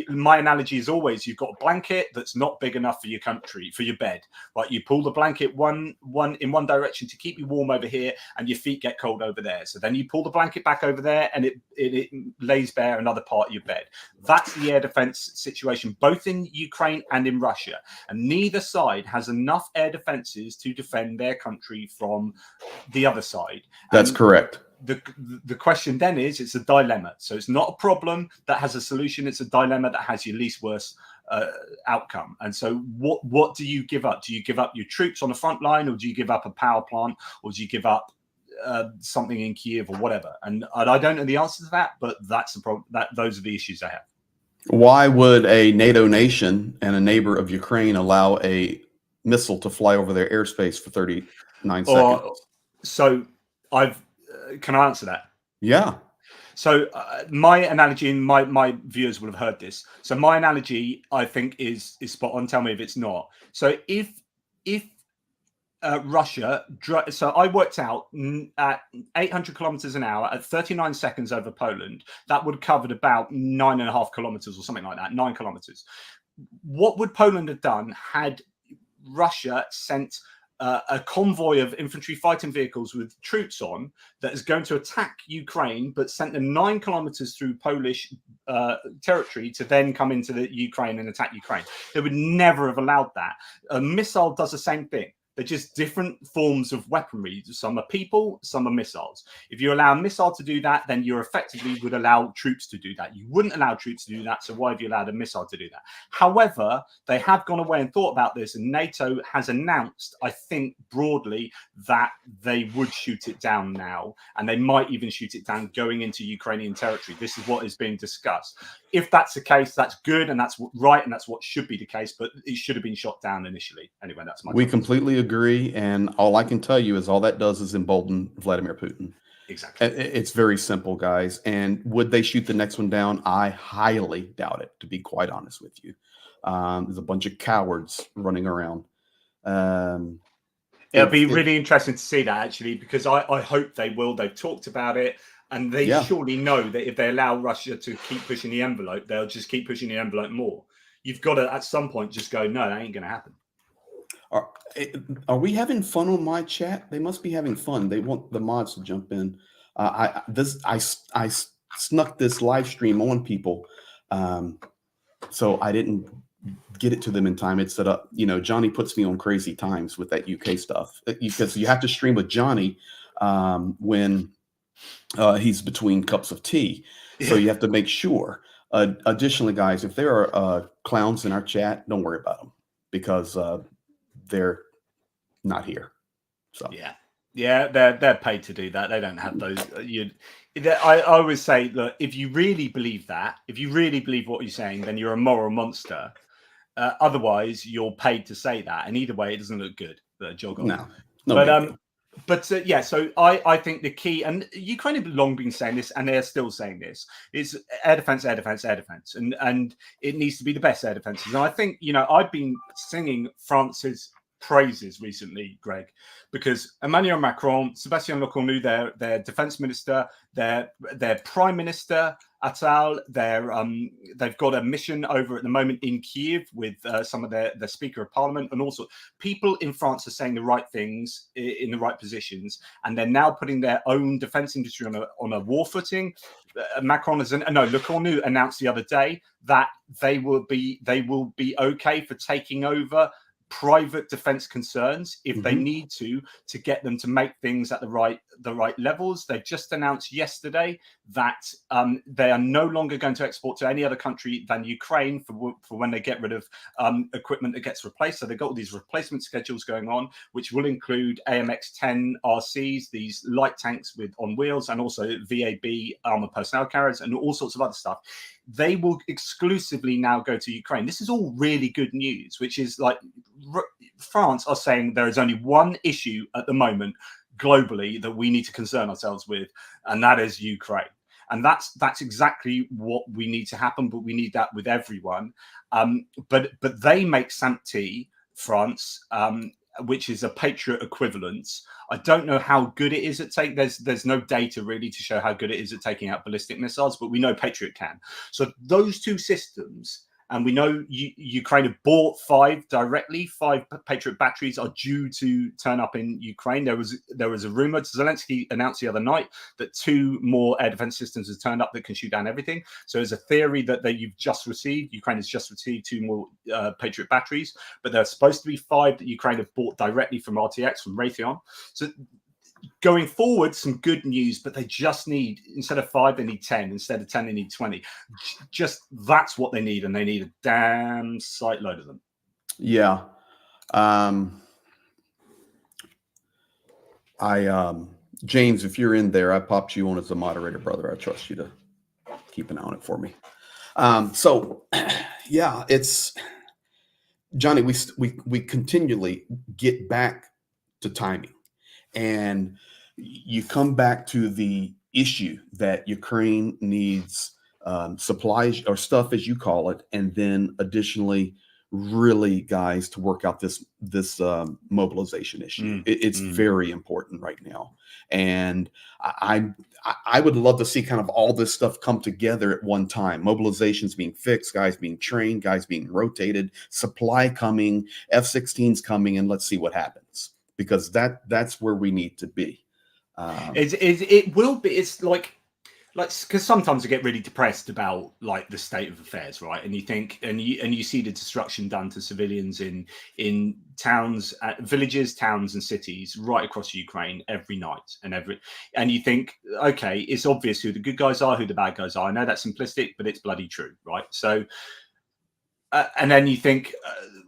my analogy is always, you've got a blanket that's not big enough for your country, for your bed, right? You pull the blanket one in one direction to keep you warm over here, and your feet get cold over there. So then you pull the blanket back over there, and it lays bare another part of your bed. That's the air defense situation, both in Ukraine and in Russia. And neither side has enough air defenses to defend their country from the other side. That's correct. The question then is, it's a dilemma. So it's not a problem that has a solution. It's a dilemma that has your least worst outcome. And so what do you give up? Do you give up your troops on the front line, or do you give up a power plant, or do you give up something in Kiev or whatever? And I don't know the answer to that, but that's the problem. Those are the issues I have. Why would a NATO nation and a neighbor of Ukraine allow a missile to fly over their airspace for 39 seconds? So can I answer that? Yeah. So my analogy, and my viewers will have heard this. So my analogy, I think, is spot on. Tell me if it's not. So if Russia, so I worked out at 800 kilometers an hour at 39 seconds over Poland, that would have covered about 9.5 kilometers or something like that, 9 kilometers. What would Poland have done had Russia sent a convoy of infantry fighting vehicles with troops on that is going to attack Ukraine, but sent them 9 kilometers through Polish territory to then come into the Ukraine and attack Ukraine? They would never have allowed that. A missile does the same thing. They're just different forms of weaponry. Some are people, some are missiles. If you allow a missile to do that, then you effectively would allow troops to do that. You wouldn't allow troops to do that, so why have you allowed a missile to do that? However, they have gone away and thought about this, and NATO has announced, I think, broadly, that they would shoot it down now, and they might even shoot it down going into Ukrainian territory. This is what is being discussed. If that's the case, that's good, and that's right, and that's what should be the case, but it should have been shot down initially. Anyway, that's my We completely agree, and all I can tell you is all that does is embolden Vladimir Putin. Exactly. It's very simple, guys. And would they shoot the next one down? I highly doubt it, to be quite honest with you. There's a bunch of cowards running around. It'll be really interesting to see that, actually, because I hope they will. They've talked about it, and they surely know that if they allow Russia to keep pushing the envelope, they'll just keep pushing the envelope more. You've got to, at some point, just go, no, that ain't going to happen. Are we having fun on my chat? They must be having fun. They want the mods to jump in. I snuck this live stream on people, so I didn't get it to them in time. It's set up, Johnny puts me on crazy times with that UK stuff, because you have to stream with Johnny when he's between cups of tea. So you have to make sure. Additionally, guys, if there are clowns in our chat, don't worry about them, because they're not here. So yeah, they're paid to do that. They don't have those. I always say, look, if you really believe that, if you really believe what you're saying, then you're a moral monster. Otherwise, you're paid to say that, and either way, it doesn't look good. Jog on. No. But yeah, so I think the key, and Ukraine have long been saying this, and they're still saying this, is air defense, air defense, air defense, and it needs to be the best air defenses. And I think, I've been singing France's praises recently, Greg, because Emmanuel Macron, Sébastien Lecornu, their defense minister, their prime minister Attal, they've got a mission over at the moment in Kiev with some of the Speaker of Parliament, and also people in France are saying the right things in the right positions, and they're now putting their own defense industry on a war footing. Lecornu announced the other day that they will be okay for taking over private defense concerns if they need to get them to make things at the right the right levels. They just announced yesterday that they are no longer going to export to any other country than Ukraine for when they get rid of equipment that gets replaced. So they've got all these replacement schedules going on, which will include AMX-10 RCs, these light tanks on wheels, and also VAB armored personnel carriers and all sorts of other stuff. They will exclusively now go to Ukraine. This is all really good news, which is like France are saying there is only one issue at the moment globally that we need to concern ourselves with, and that is Ukraine. And that's exactly what we need to happen, but we need that with everyone. But they make SAMP-T, France, which is a Patriot equivalent. I don't know how good it is at there's no data really to show how good it is at taking out ballistic missiles, but we know Patriot can. So those two systems, and we know Ukraine have bought 5 Patriot batteries are due to turn up in Ukraine. There was a rumor, Zelensky announced the other night, that 2 more air defense systems have turned up that can shoot down everything. So there's a theory that Ukraine has just received 2 more Patriot batteries, but there are supposed to be 5 that Ukraine have bought directly from RTX, from Raytheon. So going forward, some good news, but they just need, instead of 5, they need 10. Instead of 10, they need 20. Just that's what they need, and they need a damn sight load of them. Yeah. James, if you're in there, I popped you on as a moderator, brother. I trust you to keep an eye on it for me. So, yeah, it's Johnny. We continually get back to timing. And you come back to the issue that Ukraine needs supplies or stuff, as you call it, and then additionally, really, guys, to work out this mobilization issue. It's very important right now, and I would love to see kind of all this stuff come together at one time. Mobilizations being fixed, guys being trained, guys being rotated, supply coming, F-16s coming, and let's see what happens. Because that's where we need to be. It will be. It's like because sometimes I get really depressed about like the state of affairs, right? And you think, and you see the destruction done to civilians in towns, villages, towns, and cities right across Ukraine every night, and you think, okay, it's obvious who the good guys are, who the bad guys are. I know that's simplistic, but it's bloody true, right? So. And then you think,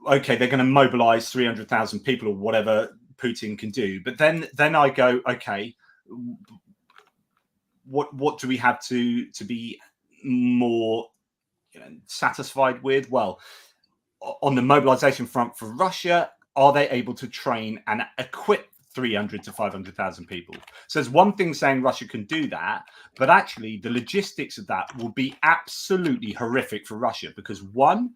okay, they're going to mobilize 300,000 people or whatever Putin can do. But then I go, okay, what do we have to be more satisfied with? Well, on the mobilization front for Russia, are they able to train and equip 300 to 500,000 people? So there's one thing saying Russia can do that, but actually the logistics of that will be absolutely horrific for Russia, because one,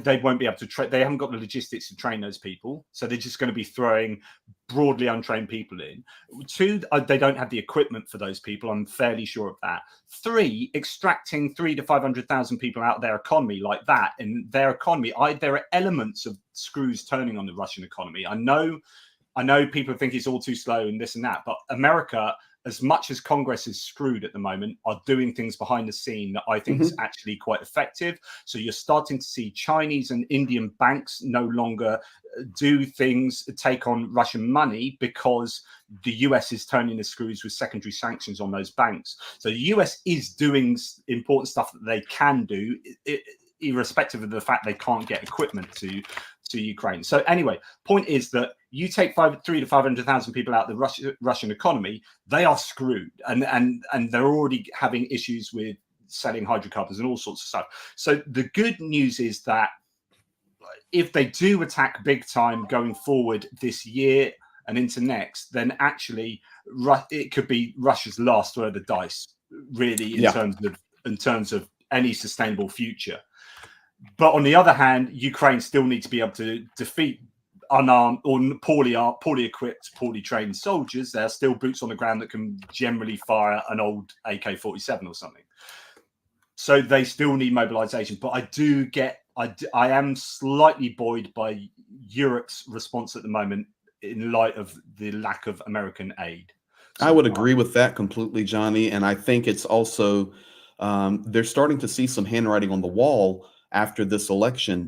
they won't be able to train. They haven't got the logistics to train those people, so they're just going to be throwing broadly untrained people in. 2, they don't have the equipment for those people. I'm fairly sure of that. 3, extracting 300 to 500,000 people out of their economy like that, in their economy, there are elements of screws turning on the Russian economy. I know people think it's all too slow and this and that, but America, as much as Congress is screwed at the moment, are doing things behind the scene that I think is actually quite effective. So you're starting to see Chinese and Indian banks no longer do things, take on Russian money, because the US is turning the screws with secondary sanctions on those banks. So the US is doing important stuff that they can do, irrespective of the fact they can't get equipment to Ukraine. So anyway, point is that you take 300 to 500,000 people out of the Russian economy, they are screwed, and they're already having issues with selling hydrocarbons and all sorts of stuff. So the good news is that if they do attack big time going forward this year and into next, then actually it could be Russia's last throw of the dice, really, in terms of any sustainable future. But on the other hand, Ukraine still need to be able to defeat unarmed or poorly equipped, poorly trained soldiers. There are still boots on the ground that can generally fire an old AK-47 or something. So they still need mobilization. But I am slightly buoyed by Europe's response at the moment in light of the lack of American aid. I would agree with that completely, Johnny. And I think it's also they're starting to see some handwriting on the wall after this election.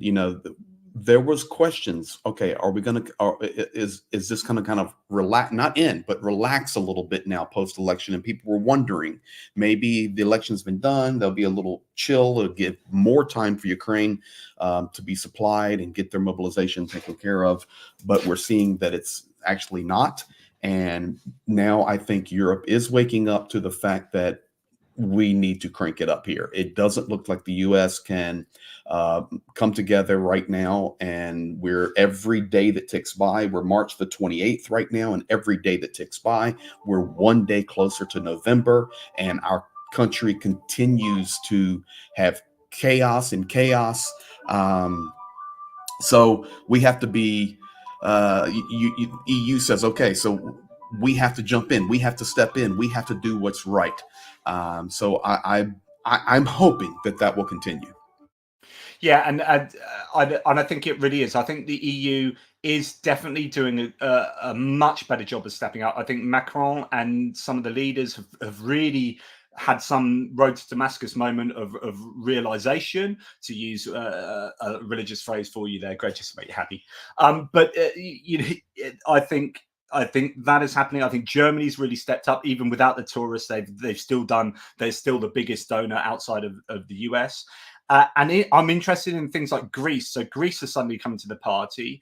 there was questions. Okay, are we going to? Is this going to kind of relax? Not end, but relax a little bit now post election. And people were wondering, maybe the election's been done. There'll be a little chill. It'll give more time for Ukraine to be supplied and get their mobilization taken care of. But we're seeing that it's actually not. And now I think Europe is waking up to the fact that we need to crank it up here. It doesn't look like the U.S. can come together right now. And we're every day that ticks by, we're March the 28th right now. And every day that ticks by, we're one day closer to November. And our country continues to have chaos and chaos. So we have to be, EU says, okay, so we have to jump in. We have to step in. We have to do what's right. So I'm hoping that will continue. Yeah, and I think it really is. I think the EU is definitely doing a much better job of stepping up. I think Macron and some of the leaders have really had some road to Damascus moment of realization, to use a religious phrase for you there, Greg, just to make you happy. But you know, I think that is happening. I think Germany's really stepped up, even without the tourists. They've still done. They're still the biggest donor outside of the US. I'm interested in things like Greece. So Greece has suddenly come to the party,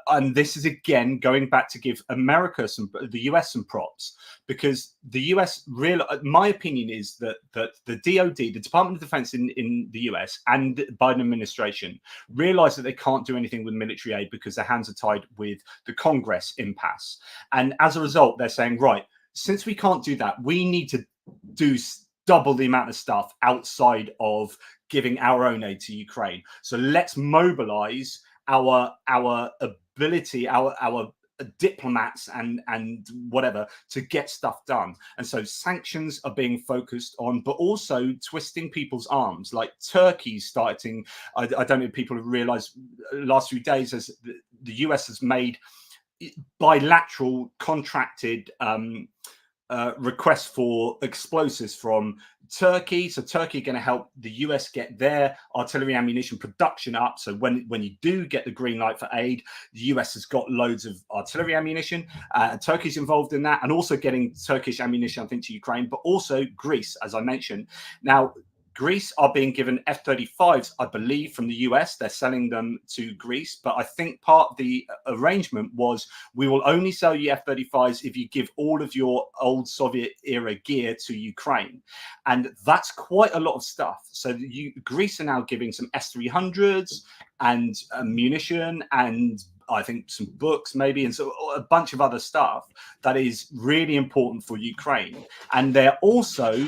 and this is again going back to give America the US some props, because the US my opinion is that the DoD, the Department of Defense in the US, and Biden administration realize that they can't do anything with military aid because their hands are tied with the Congress impasse, and as a result, they're saying, right, since we can't do that, we need to do double the amount of stuff outside of giving our own aid to Ukraine. So let's mobilize our ability, our diplomats and whatever to get stuff done. And so sanctions are being focused on, but also twisting people's arms. Like Turkey starting, I don't know if people have realized last few days, as the US has made bilateral contracted requests for explosives from Turkey. So Turkey are going to help the US get their artillery ammunition production up. So when you do get the green light for aid, the US has got loads of artillery ammunition. Turkey's involved in that, and also getting Turkish ammunition, I think, to Ukraine, but also Greece, as I mentioned. Now, Greece are being given F-35s, I believe, from the US. They're selling them to Greece. But I think part of the arrangement was, we will only sell you F-35s if you give all of your old Soviet-era gear to Ukraine. And that's quite a lot of stuff. So Greece are now giving some S-300s and munition, and I think some books maybe, and so a bunch of other stuff that is really important for Ukraine. And they're also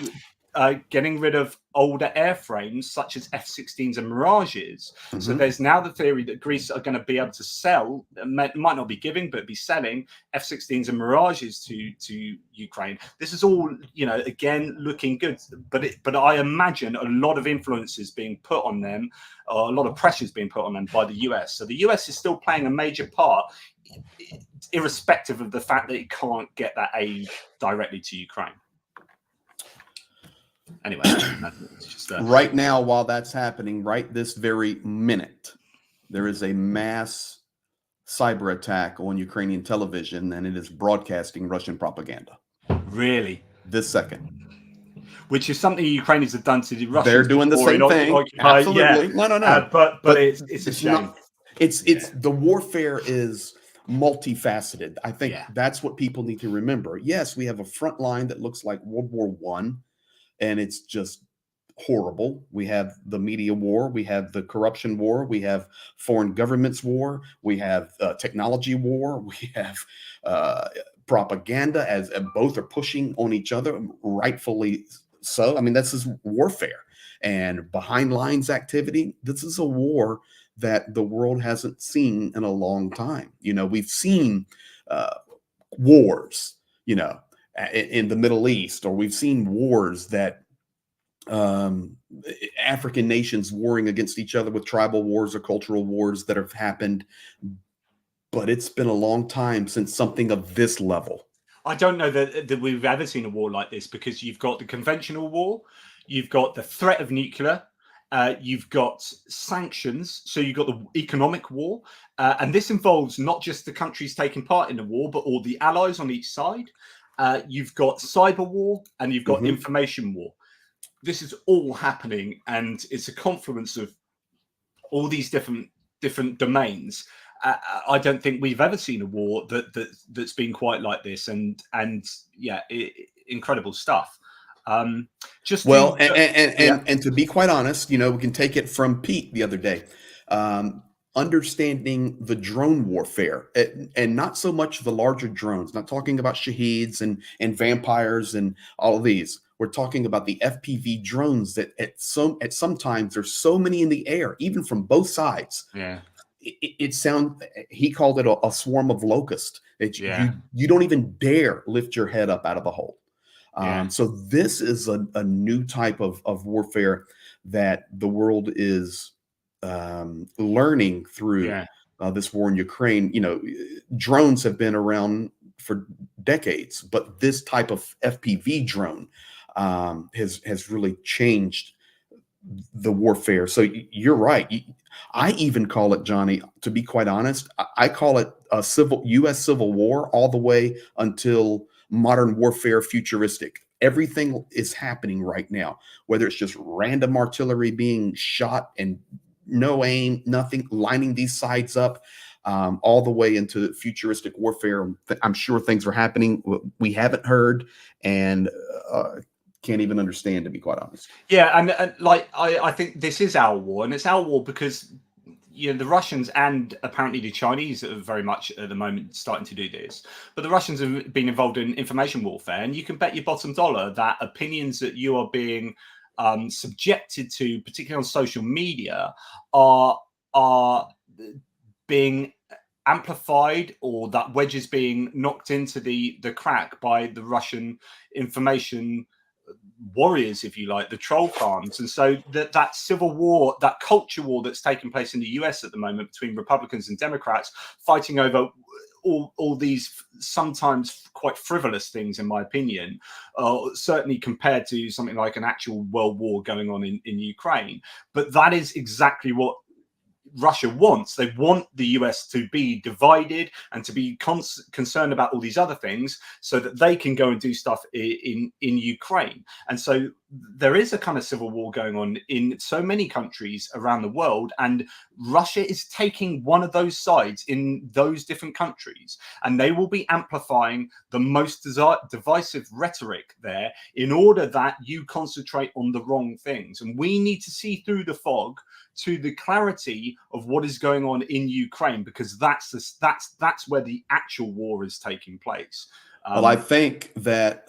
getting rid of older airframes such as F-16s and Mirages. Mm-hmm. So there's now the theory that Greece are going to be able to sell, might not be giving, but be selling F-16s and Mirages to Ukraine. This is all, again, looking good. But I imagine a lot of influence is being put on them, or a lot of pressure is being put on them by the US. So the US is still playing a major part, irrespective of the fact that it can't get that aid directly to Ukraine. Anyway, it's just right now, while that's happening, right this very minute, there is a mass cyber attack on Ukrainian television, and it is broadcasting Russian propaganda. Really? This second. Which is something Ukrainians have done to the Russians. They're doing the same thing. Absolutely. Yeah. No. But it's a shame. Not, it's the warfare is multifaceted. I think that's what people need to remember. Yes, we have a front line that looks like World War I. And it's just horrible. We have the media war. We have the corruption war. We have foreign governments war. We have technology war. We have propaganda, as both are pushing on each other, rightfully so. I mean, this is warfare and behind lines activity. This is a war that the world hasn't seen in a long time. We've seen wars, in the Middle East, or we've seen wars that African nations warring against each other with tribal wars or cultural wars that have happened. But it's been a long time since something of this level. I don't know that we've ever seen a war like this, because you've got the conventional war, you've got the threat of nuclear, You've got sanctions, so you've got the economic war, and this involves not just the countries taking part in the war, but all the allies on each side. You've got cyber war, and you've got information war. This is all happening, and it's a confluence of all these different domains. I don't think we've ever seen a war that's been quite like this, and yeah, incredible stuff. And to be quite honest, we can take it from Pete the other day. Understanding the drone warfare, and not so much the larger drones, not talking about shaheeds and vampires and all of these. We're talking about the FPV drones that at some times there's so many in the air, even from both sides. Yeah. He called it a swarm of locusts. You don't even dare lift your head up out of the hole. So this is a new type of warfare that the world is learning through this war in Ukraine. Drones have been around for decades, but this type of FPV drone has really changed the warfare. So you're right. I even call it, Johnny, to be quite honest, I call it a U.S. Civil War all the way until modern warfare futuristic. Everything is happening right now, whether it's just random artillery being shot and no aim, nothing, lining these sides up, all the way into futuristic warfare. I'm sure things are happening we haven't heard and can't even understand, to be quite honest. Yeah, and like I think this is our war, and it's our war because the Russians and apparently the Chinese are very much at the moment starting to do this. But the Russians have been involved in information warfare, and you can bet your bottom dollar that opinions that you are being subjected to, particularly on social media, are being amplified, or that wedge is being knocked into the crack by the Russian information warriors, if you like, the troll farms. And so that civil war, that culture war that's taking place in the US at the moment between Republicans and Democrats, fighting over all these sometimes quite frivolous things, in my opinion, certainly compared to something like an actual world war going on in Ukraine. But that is exactly what Russia wants. They want the US to be divided and to be concerned about all these other things so that they can go and do stuff in Ukraine. And so there is a kind of civil war going on in so many countries around the world, and Russia is taking one of those sides in those different countries, and they will be amplifying the most divisive rhetoric there in order that you concentrate on the wrong things. And we need to see through the fog to the clarity of what is going on in Ukraine, because that's where the actual war is taking place. Well, I think that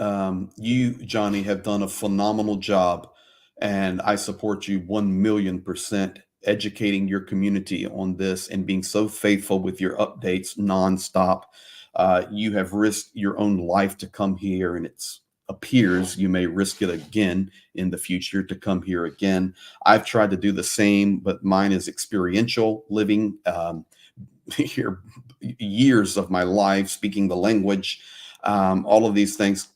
you, Johnny, have done a phenomenal job, and I support you 1,000,000% educating your community on this and being so faithful with your updates nonstop. You have risked your own life to come here, and it appears you may risk it again in the future to come here again. I've tried to do the same, but mine is experiential living here, years of my life, speaking the language. All of these things,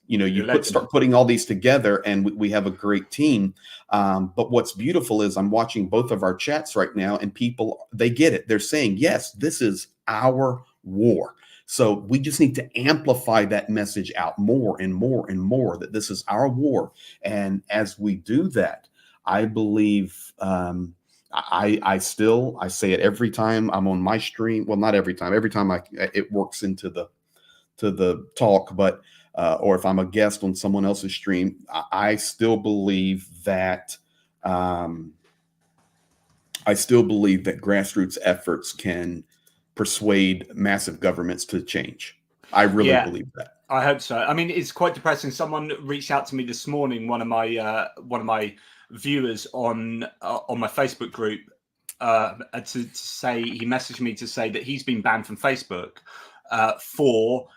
start putting all these together, and we have a great team. But what's beautiful is I'm watching both of our chats right now, and people, they get it. They're saying, yes, this is our war. So we just need to amplify that message out more and more and more, that this is our war. And as we do that, I believe, I say it every time I'm on my stream. Well, not every time. Every time it works into the talk, but or if I'm a guest on someone else's stream, I still believe that grassroots efforts can persuade massive governments to change. I really believe that. I hope so. I mean, it's quite depressing. Someone reached out to me this morning, one of my viewers on my Facebook group, to say, he messaged me to say that he's been banned from Facebook for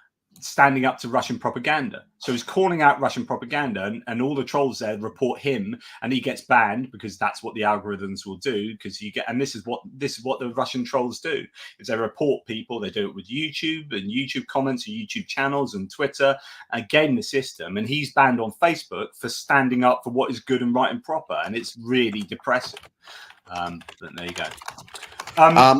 standing up to Russian propaganda. So he's calling out Russian propaganda, and all the trolls there report him, and he gets banned because that's what the algorithms will do. Because you get, and this is what the Russian trolls do: is they report people. They do it with YouTube and YouTube comments and YouTube channels and Twitter, and game the system. And he's banned on Facebook for standing up for what is good and right and proper, and it's really depressing. But there you go.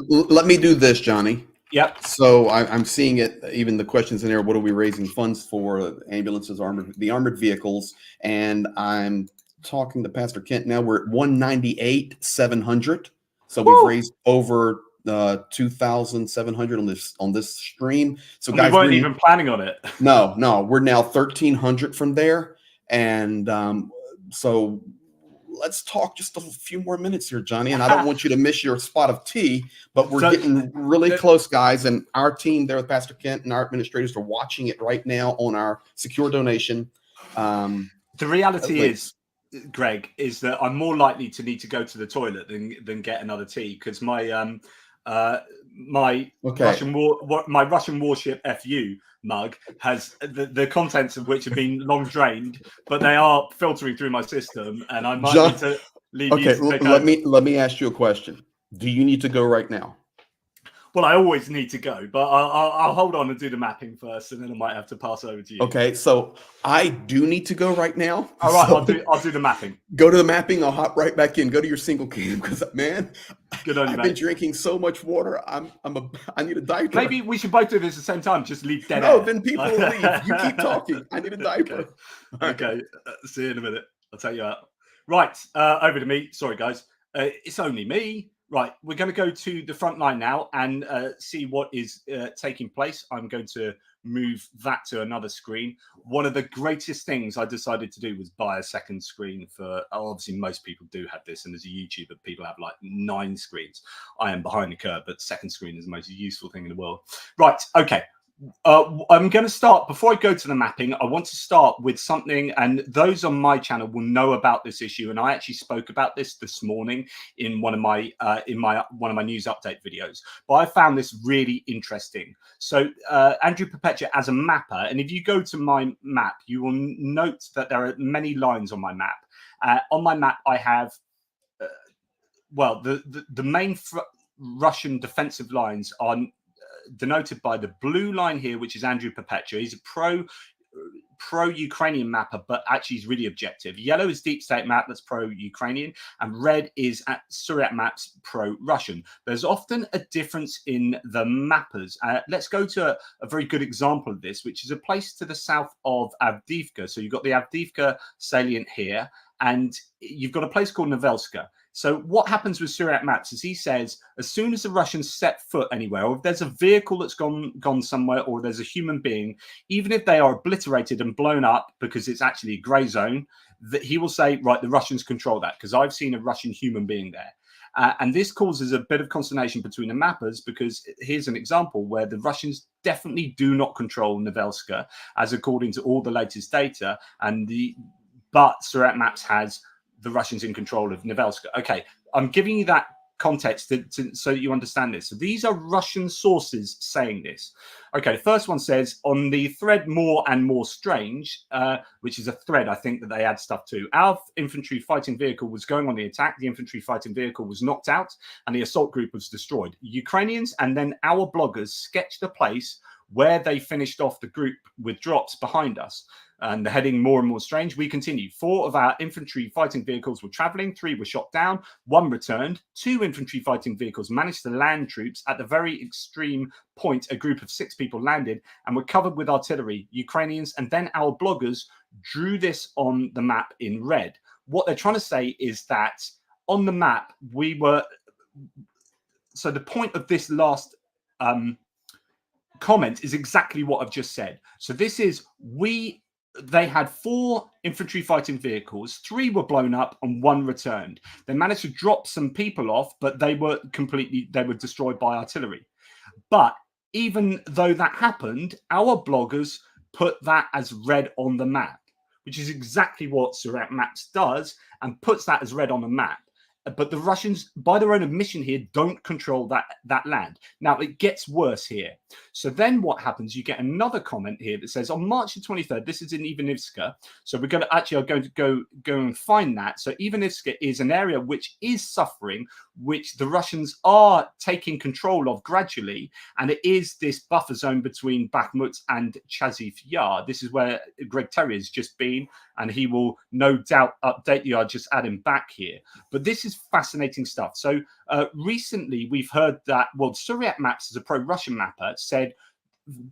Let me do this, Johnny. Yep. So I'm seeing it, even the questions in there, what are we raising funds for? Ambulances, the armored vehicles. And I'm talking to Pastor Kent now. We're at 198,700. So we've raised over 2,700 on this stream. So guys, we weren't even planning on it. No, we're now 1,300 from there. And so let's talk just a few more minutes here, Johnny. And I don't want you to miss your spot of tea, but we're getting really close, guys. And our team there with Pastor Kent and our administrators are watching it right now on our secure donation. The reality is, Greg, is that I'm more likely to need to go to the toilet than get another tea, because my Russian warship FU mug has the contents of which have been long drained, but they are filtering through my system, and I might need to leave you to take let me ask you a question. Do you need to go right now? Well, I always need to go, but I'll hold on and do the mapping first, and then I might have to pass over to you. Okay, so I do need to go right now. All right, so I'll do the mapping. Go to the mapping. I'll hop right back in. Go to your single cam, because man, good on you, I've been drinking so much water. I need a diaper. Maybe we should both do this at the same time. Just leave dead air. No, then people will leave. You keep talking. I need a diaper. Okay. See you in a minute. I'll take you out. Right, over to me. Sorry, guys. It's only me. Right, we're going to go to the front line now and see what is taking place. I'm going to move that to another screen. One of the greatest things I decided to do was buy a second screen for, obviously most people do have this, and as a YouTuber, people have like 9 screens. I am behind the curve, but second screen is the most useful thing in the world. Right, okay. I'm going to start, before I go to the mapping, I want to start with something, and those on my channel will know about this issue, and I actually spoke about this morning in one of my news update videos, but I found this really interesting. So Andrew Perpetua as a mapper, and if you go to my map, you will note that there are many lines on my map. On my map, I have the main Russian defensive lines are denoted by the blue line here, which is Andrew Perpetua. He's a pro-Ukrainian mapper, but actually he's really objective. Yellow is Deep State map, that's pro-Ukrainian, and red is Surat maps, pro-Russian. There's often a difference in the mappers. Let's go to a very good example of this, which is a place to the south of Avdiivka. So you've got the Avdiivka salient here, and you've got a place called Novelska. So what happens with Surat maps is he says, as soon as the Russians set foot anywhere, or if there's a vehicle that's gone somewhere, or there's a human being, even if they are obliterated and blown up because it's actually a grey zone, that he will say, right, the Russians control that, because I've seen a Russian human being there. And this causes a bit of consternation between the mappers, because here's an example where the Russians definitely do not control Novelska, as according to all the latest data, but Surat maps has the Russians in control of Novelska. Okay, I'm giving you that context so that you understand this. So these are Russian sources saying this. Okay, the first one says, on the thread More and More Strange, which is a thread I think that they add stuff to, our infantry fighting vehicle was going on the attack. The infantry fighting vehicle was knocked out and the assault group was destroyed. Ukrainians and then our bloggers sketched a place where they finished off the group with drops behind us. And the heading More and More Strange, we continue. 4 of our infantry fighting vehicles were traveling, 3 were shot down, 1 returned. 2 infantry fighting vehicles managed to land troops. At the very extreme point, a group of 6 people landed and were covered with artillery. Ukrainians and then our bloggers drew this on the map in red. What they're trying to say is that on the map, we were... So the point of this last comment is exactly what I've just said. So this is, they had 4 infantry fighting vehicles, 3 were blown up and 1 returned. They managed to drop some people off, but they were destroyed by artillery. But even though that happened, our bloggers put that as red on the map, which is exactly what Surat Maps does, and puts that as red on the map. But the Russians, by their own admission here, don't control that land. Now, it gets worse here. So then what happens, you get another comment here that says, on March the 23rd, this is in Ivanivska. So we're going to actually go and find that. So Ivanivska is an area which is suffering, which the Russians are taking control of gradually. And it is this buffer zone between Bakhmut and Chaziv Yar. This is where Greg Terry has just been, and he will no doubt update you. I'll just add him back here. But this is fascinating stuff. So recently we've heard that, well, Suryak Maps, as a pro-Russian mapper, said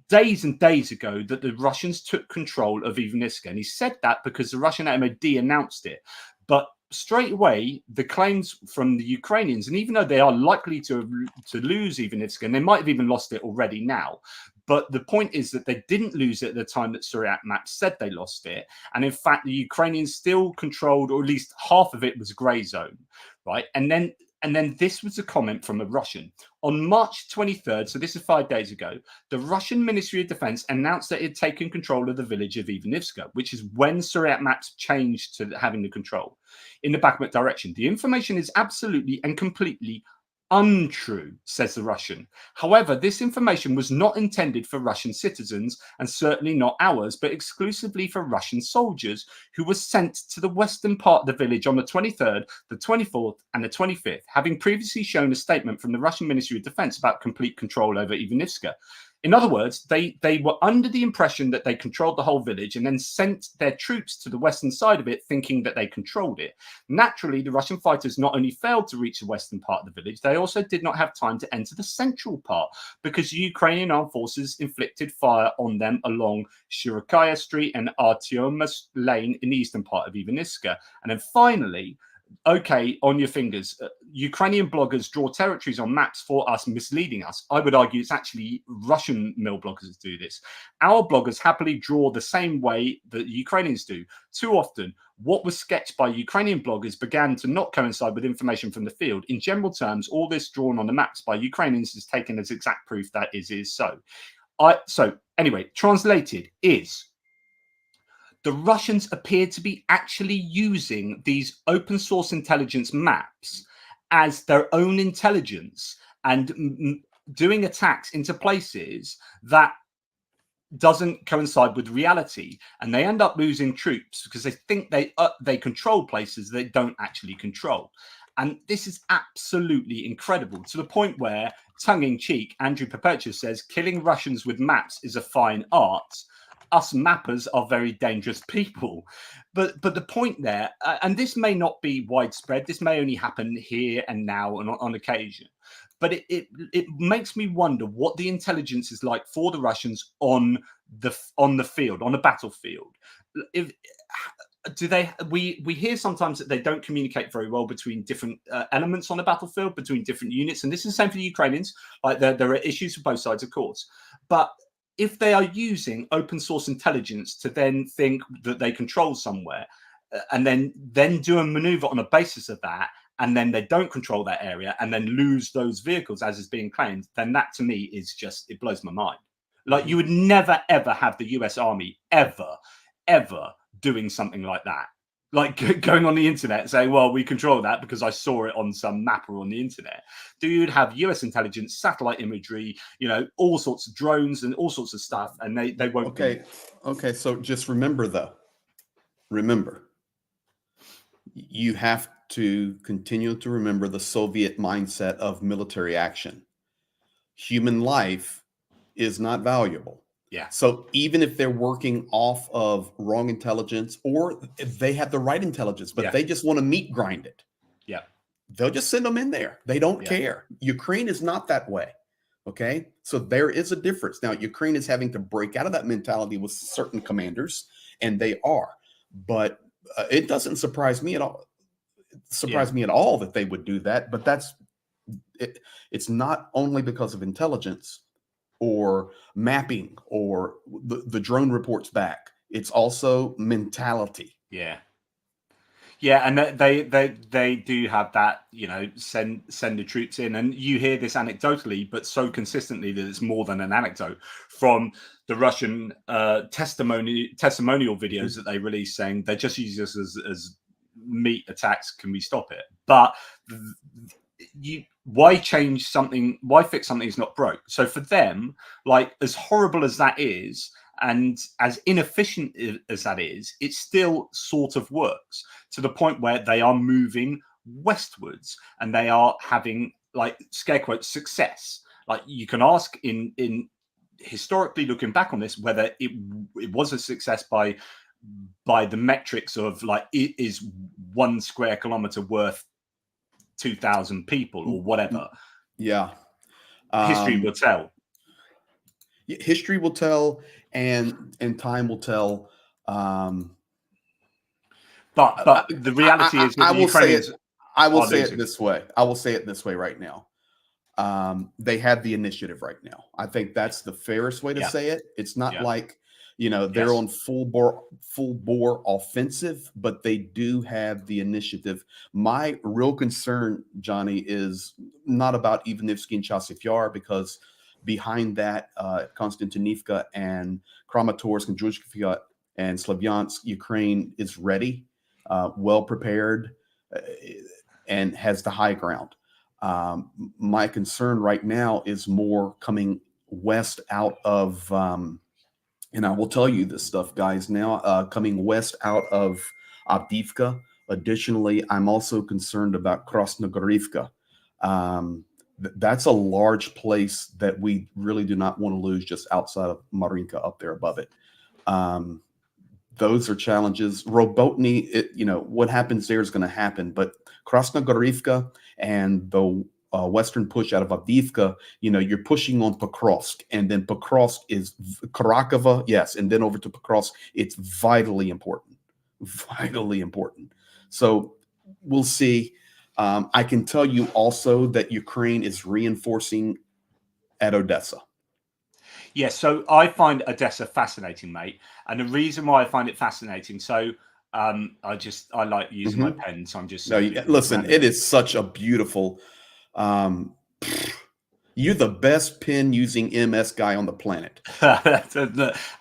days and days ago that the Russians took control of Ivanivska. And he said that because the Russian MOD announced it. But straight away, the claims from the Ukrainians, and even though they are likely to lose Ivanivska, and they might have even lost it already now, but the point is that they didn't lose it at the time that Suryak Maps said they lost it. And in fact, the Ukrainians still controlled, or at least half of it was grey zone, right? And then this was a comment from a Russian. On March 23rd, so this is 5 days ago, the Russian Ministry of Defense announced that it had taken control of the village of Ivanivska, which is when Suryak Maps changed to having the control in the Bakhmut direction. The information is absolutely and completely untrue, says the Russian. However, this information was not intended for Russian citizens, and certainly not ours, but exclusively for Russian soldiers who were sent to the western part of the village on the 23rd, the 24th, and the 25th, having previously shown a statement from the Russian Ministry of Defense about complete control over Ivanivska. In other words, they were under the impression that they controlled the whole village and then sent their troops to the western side of it thinking that they controlled it. Naturally, the Russian fighters not only failed to reach the western part of the village, they also did not have time to enter the central part because the Ukrainian armed forces inflicted fire on them along Shirokaya Street and Artyomov Lane in the eastern part of Ivanivska. And then finally, okay, on your fingers, Ukrainian bloggers draw territories on maps for us, misleading us. I would argue it's actually Russian mill bloggers that do this. Our bloggers happily draw the same way that Ukrainians do. Too often, what was sketched by Ukrainian bloggers began to not coincide with information from the field. In general terms, all this drawn on the maps by Ukrainians is taken as exact proof that is so. So anyway, translated is, the Russians appear to be actually using these open source intelligence maps as their own intelligence and doing attacks into places that doesn't coincide with reality, and they end up losing troops because they think they control places they don't actually control. And this is absolutely incredible, to the point where, tongue-in-cheek, Andrew Perpetua says killing Russians with maps is a fine art. Us mappers are very dangerous people. But the point there, and this may not be widespread, this may only happen here and now and on occasion, but it makes me wonder what the intelligence is like for the Russians on the field, on a battlefield. We hear sometimes that they don't communicate very well between different elements on a battlefield, between different units, and this is the same for the Ukrainians. Like there are issues for both sides, of course, but if they are using open source intelligence to then think that they control somewhere and then do a maneuver on the basis of that, and then they don't control that area and then lose those vehicles as is being claimed, then that to me is just, it blows my mind. Like, you would never, ever have the US Army ever doing something like that. Like going on the internet and saying, well, we control that because I saw it on some mapper on the internet. You'd have US intelligence, satellite imagery, all sorts of drones and all sorts of stuff, and they won't. Okay. So just remember, you have to continue to remember the Soviet mindset of military action. Human life is not valuable. Yeah. So even if they're working off of wrong intelligence, or if they have the right intelligence, but they just want to meat grind it, they'll just send them in there. They don't care. Ukraine is not that way. Okay. So there is a difference. Now, Ukraine is having to break out of that mentality with certain commanders, and they are. But it doesn't surprise me at all. That they would do that. But it's not only because of intelligence or mapping or the drone reports back. It's also mentality. Yeah, and they do have that, send the troops in. And you hear this anecdotally, but so consistently that it's more than an anecdote from the Russian testimonial videos that they release, saying they just use this as meet attacks? Can we stop it? But why change something? Why fix something that's not broke? So for them, like, as horrible as that is, and as inefficient as that is, it still sort of works to the point where they are moving westwards and they are having, like, scare quotes, success. Like, you can ask in historically looking back on this whether it was a success by the metrics of, like, is 1 square kilometer worth 2,000 people or whatever. Yeah. History will tell. History will tell, and time will tell. But the reality is, I will say it. I will say losing. it this way. I will say it this way right now. They have the initiative right now. I think that's the fairest way to say it. It's not like, they're on full bore offensive, but they do have the initiative. My real concern, Johnny, is not about Ivanivsky and Chasiv Yar, because behind that, Konstantinivka and Kramatorsk and Druzhkivka and Slavyansk, Ukraine is ready, well prepared, and has the high ground. My concern right now is more coming west out of, and I will tell you this stuff, guys, now, coming west out of Avdiivka. Additionally, I'm also concerned about Krasnogorivka. That's a large place that we really do not want to lose, just outside of Marinka, up there above it. Those are challenges. Robotny, what happens there is going to happen, but Krasnogorivka and the western push out of Avdiivka, you're pushing on Pokrovsk, and then Pokrovsk is Karakova, yes, and then over to Pokrovsk. It's vitally important, vitally important. So we'll see. I can tell you also that Ukraine is reinforcing at Odessa. Yeah, so I find Odessa fascinating, mate. And the reason why I find it fascinating, so I like using my pen, so I'm just... listen, it is such a beautiful... you're the best pen using MS guy on the planet.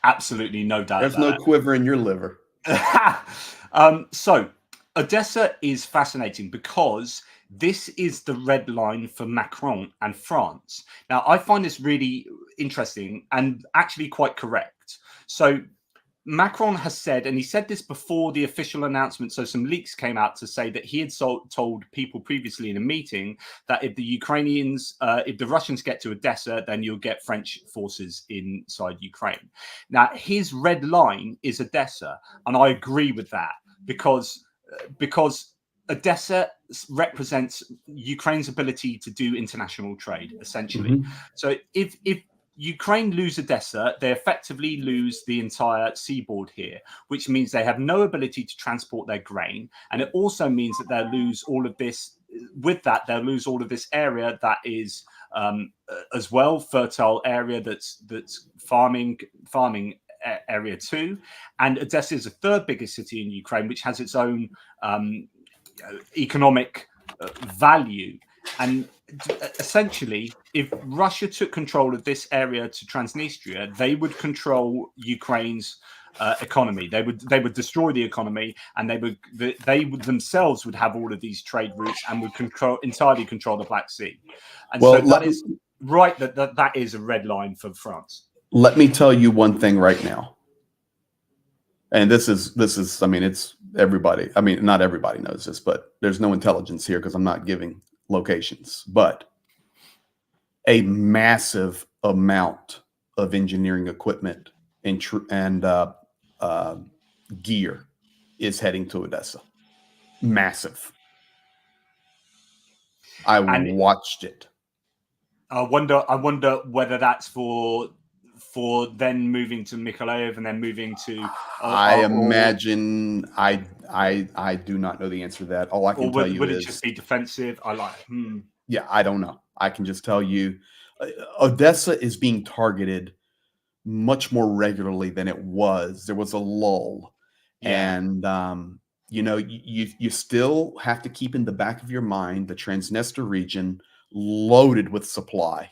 Absolutely no doubt. There's no quiver in your liver. So Odessa is fascinating because this is the red line for Macron and France. Now, I find this really interesting and actually quite correct. So Macron has said, and he said this before the official announcement, so some leaks came out to say that he had told people previously in a meeting that if the Russians get to Odessa, then you'll get French forces inside Ukraine. Now, his red line is Odessa, and I agree with that because Odessa represents Ukraine's ability to do international trade, essentially. So if Ukraine lose Odessa, they effectively lose the entire seaboard here, which means they have no ability to transport their grain. And it also means that they'll lose all of this. With that, they'll lose all of this area that is as well fertile area that's farming area too. And Odessa is the third biggest city in Ukraine, which has its own economic value. And essentially, if Russia took control of this area to Transnistria, they would control Ukraine's economy. They would destroy the economy, and they would themselves would have all of these trade routes and would entirely control the Black Sea. And so that is right. That is a red line for France. Let me tell you one thing right now. And this is, I mean, it's everybody. I mean, not everybody knows this, but there's no intelligence here because I'm not giving locations. But a massive amount of engineering equipment and gear is heading to Odessa. Massive. I watched it. I wonder whether that's for then moving to Mykolaiv and then moving to. I imagine. I do not know the answer to that. All I can tell you would is, it just be defensive? Yeah, I don't know. I can just tell you, Odessa is being targeted much more regularly than it was. There was a lull, and you still have to keep in the back of your mind the Transnistria region loaded with supply.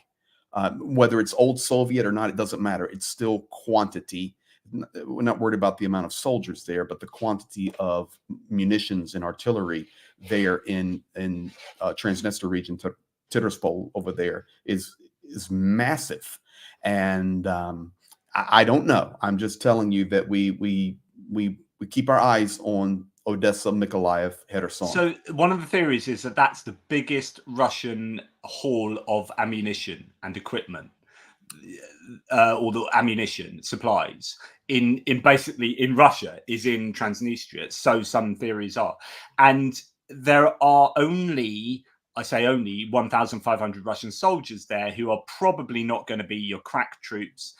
Whether it's old Soviet or not, it doesn't matter. It's still quantity. we're not worried about the amount of soldiers there, but the quantity of munitions and artillery there in Transnistria region, Tiraspol over there is massive. And I don't know. I'm just telling you that we keep our eyes on Odessa, Mykolaiv, Kherson. So one of the theories is that that's the biggest Russian haul of ammunition and equipment, or the ammunition supplies in basically in Russia is in Transnistria. So some theories are, and there are only, I say only, 1,500 Russian soldiers there who are probably not going to be your crack troops.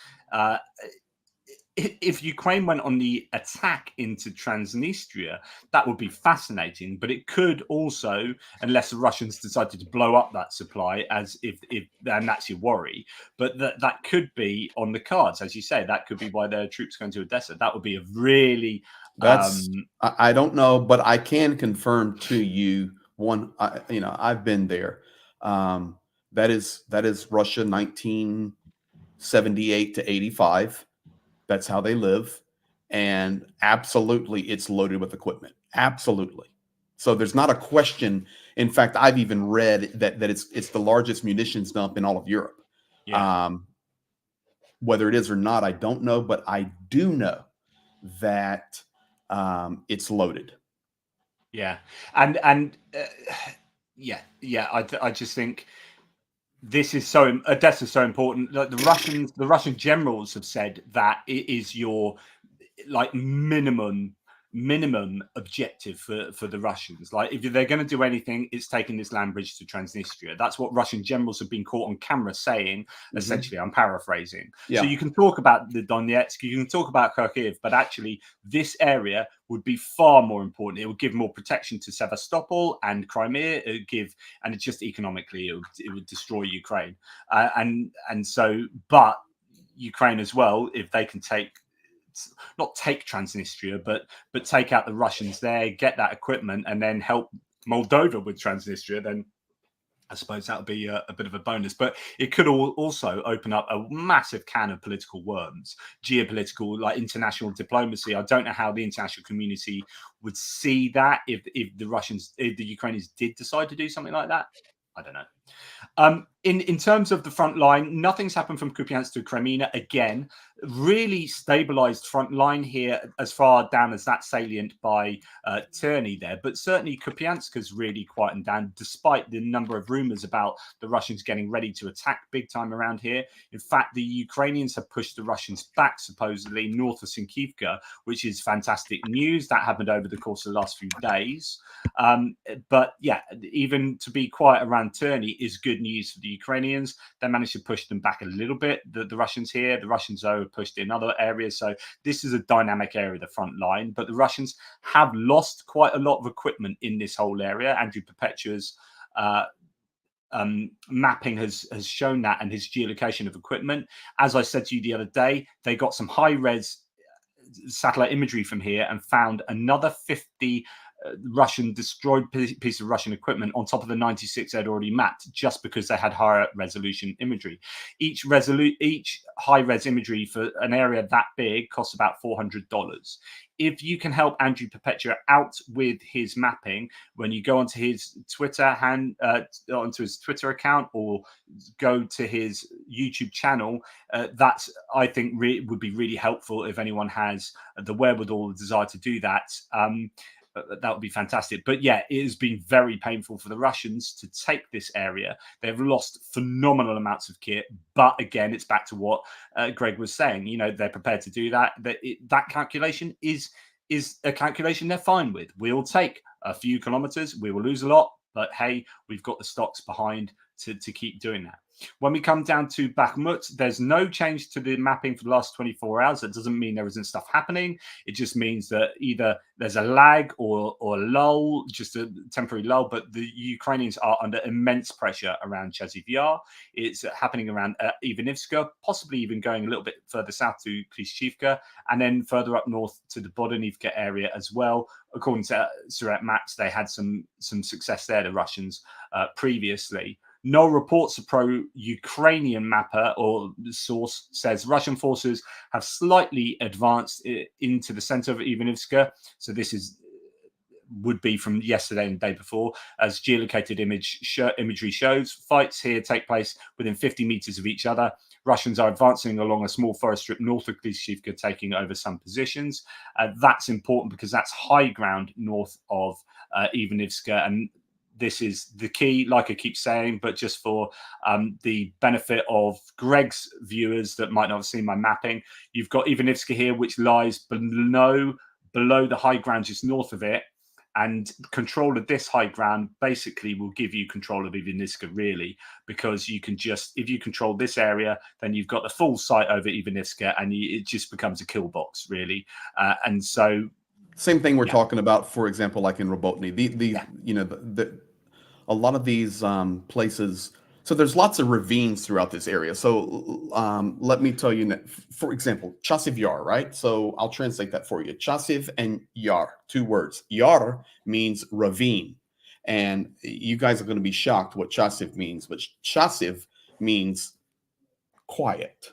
If Ukraine went on the attack into Transnistria, that would be fascinating. But it could also, unless the Russians decided to blow up that supply, as if and that's your worry. But that could be on the cards, as you say. That could be why their troops going to Odessa. That would be a really. I don't know, but I can confirm to you I've been there. That is Russia 1978 to 85. That's how they live. And absolutely, it's loaded with equipment. Absolutely. So there's not a question. In fact, I've even read that it's the largest munitions dump in all of Europe. Yeah. Whether it is or not, I don't know, but I do know that it's loaded. Yeah. And I just think this is Odessa is so important. Like the Russian generals have said that it is your like minimum objective for the Russians. Like if they're going to do anything, it's taking this land bridge to Transnistria. That's what Russian generals have been caught on camera saying. Essentially, I'm paraphrasing. Yeah. So you can talk about the Donetsk, you can talk about Kharkiv, but actually this area would be far more important. It would give more protection to Sevastopol and Crimea. It would give, and it's just economically, it would destroy Ukraine. And so, but Ukraine as well, if they can not take Transnistria, but take out the Russians there, get that equipment, and then help Moldova with Transnistria, then I suppose that would be a bit of a bonus. But it could also open up a massive can of political worms, geopolitical, like international diplomacy. I don't know how the international community would see that if the Ukrainians did decide to do something like that. I don't know. In terms of the front line, nothing's happened from Kupiansk to Crimea. Again, really stabilized front line here as far down as that salient by Terny there. But certainly Kupiansk has really quietened down, despite the number of rumors about the Russians getting ready to attack big time around here. In fact, the Ukrainians have pushed the Russians back, supposedly, north of Sinkivka, which is fantastic news. That happened over the course of the last few days. But yeah, even to be quiet around Terny is good news for the Ukrainians. They managed to push them back a little bit, the Russians here. The Russians, though, have pushed in other areas. So this is a dynamic area, the front line. But the Russians have lost quite a lot of equipment in this whole area. Andrew Perpetua's mapping has shown that, and his geolocation of equipment. As I said to you the other day, they got some high-res satellite imagery from here and found another 50 Russian destroyed piece of Russian equipment on top of the 96 they'd already mapped, just because they had higher resolution imagery. Each high res imagery for an area that big costs about $400. If you can help Andrew Perpetua out with his mapping, when you go onto his Twitter onto his Twitter account or go to his YouTube channel, that's, I think, would be really helpful if anyone has the wherewithal, the desire to do that. That would be fantastic. But yeah, it has been very painful for the Russians to take this area. They've lost phenomenal amounts of kit. But again, it's back to what Greg was saying. You know, they're prepared to do that. That calculation is a calculation they're fine with. We'll take a few kilometers. We will lose a lot. But hey, we've got the stocks behind to keep doing that. When we come down to Bakhmut, there's no change to the mapping for the last 24 hours. That doesn't mean there isn't stuff happening. It just means that either there's a lag or a lull, just a temporary lull. But the Ukrainians are under immense pressure around Chasiv Yar. It's happening around Ivanivska, possibly even going a little bit further south to Klishchivka, and then further up north to the Bodanivka area as well. According to Surat maps, they had some success there, the Russians, previously. No reports. A pro-Ukrainian mapper or source says Russian forces have slightly advanced into the center of Ivanivska. So this would be from yesterday and the day before, as geolocated imagery shows. Fights here take place within 50 meters of each other. Russians are advancing along a small forest strip north of Klishivka, taking over some positions. That's important because that's high ground north of Ivanivska, and this is the key, like I keep saying, but just for the benefit of Greg's viewers that might not have seen my mapping, you've got Ivanivska here, which lies below the high ground just north of it. And control of this high ground basically will give you control of Ivanivska, really, because you can just, if you control this area, then you've got the full site over Ivanivska, and it just becomes a kill box, really. And so, same thing we're talking about, for example, like in Robotny. You know, a lot of these places. So there's lots of ravines throughout this area. So let me tell you, for example, Chasiv Yar, right? So I'll translate that for you. Chasiv and Yar, 2 words. Yar means ravine. And you guys are going to be shocked what Chasiv means, but Chasiv means quiet.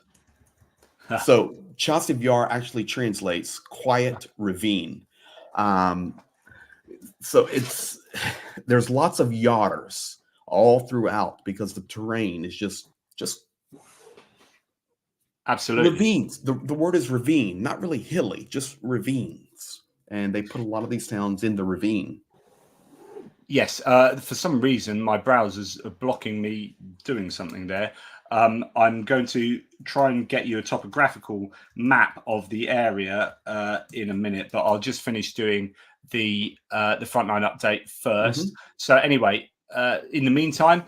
So Chasiv Yar actually translates quiet ravine. So there's lots of yars all throughout because the terrain is just absolutely ravines. The word is ravine, not really hilly, just ravines. And they put a lot of these towns in the ravine. Yes, for some reason my browser's blocking me doing something there. I'm going to try and get you a topographical map of the area in a minute, but I'll just finish doing the Frontline update first. So anyway, in the meantime,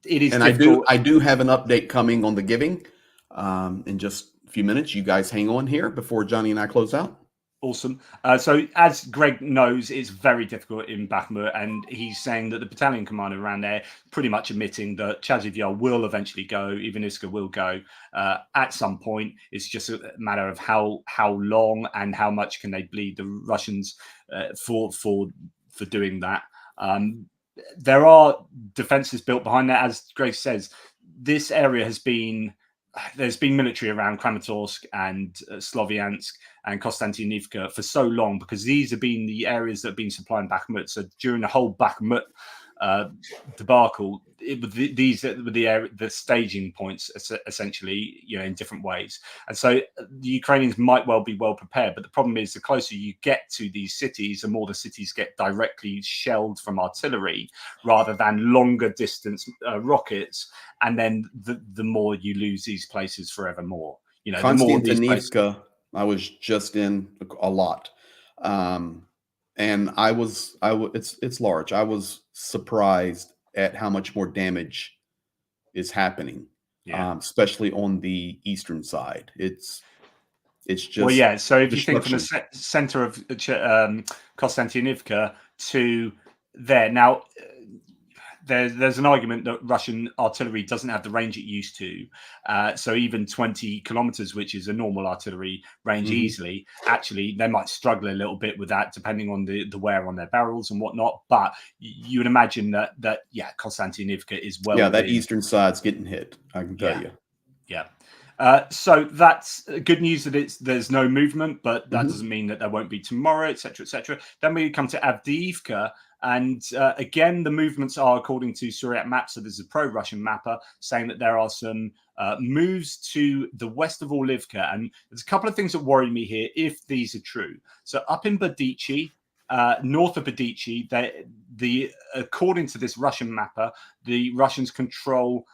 it is difficult. I do have an update coming on the giving in just a few minutes. You guys hang on here before Johnny and I close out. Awesome. So as Greg knows, it's very difficult in Bakhmut, and he's saying that the battalion commander around there pretty much admitting that Chasiv Yar will eventually go, Ivanivska will go at some point. It's just a matter of how long and how much can they bleed the Russians for doing that. There are defenses built behind that, as Greg says. This area there's been military around Kramatorsk and Sloviansk and Konstantinivka for so long, because these have been the areas that have been supplying Bakhmut. So during the whole Bakhmut debacle, these were the staging points, essentially, you know, in different ways. And so the Ukrainians might well be well prepared, but the problem is the closer you get to these cities, the more the cities get directly shelled from artillery rather than longer distance rockets, and then the more you lose these places forevermore. You know, Konstantinivka, I was just in a lot. And it's large. I was surprised at how much more damage is happening, especially on the eastern side. It's just, well, yeah. So if you think from the center of Konstantinivka to there now. There's an argument that Russian artillery doesn't have the range it used to. So even 20 kilometers, which is a normal artillery range easily, actually, they might struggle a little bit with that, depending on the wear on their barrels and whatnot. But you would imagine that Konstantinivka is well. Yeah, that eastern side's getting hit, I can tell you. Yeah. So that's good news that there's no movement, but that doesn't mean that there won't be tomorrow, etc., etc. Then we come to Avdiivka. And again, the movements are according to Suryat Map. So there's a pro-Russian mapper saying that there are some moves to the west of Orlivka. And there's a couple of things that worry me here if these are true. So up in Badichi, north of Badichi, according to this Russian mapper, the Russians control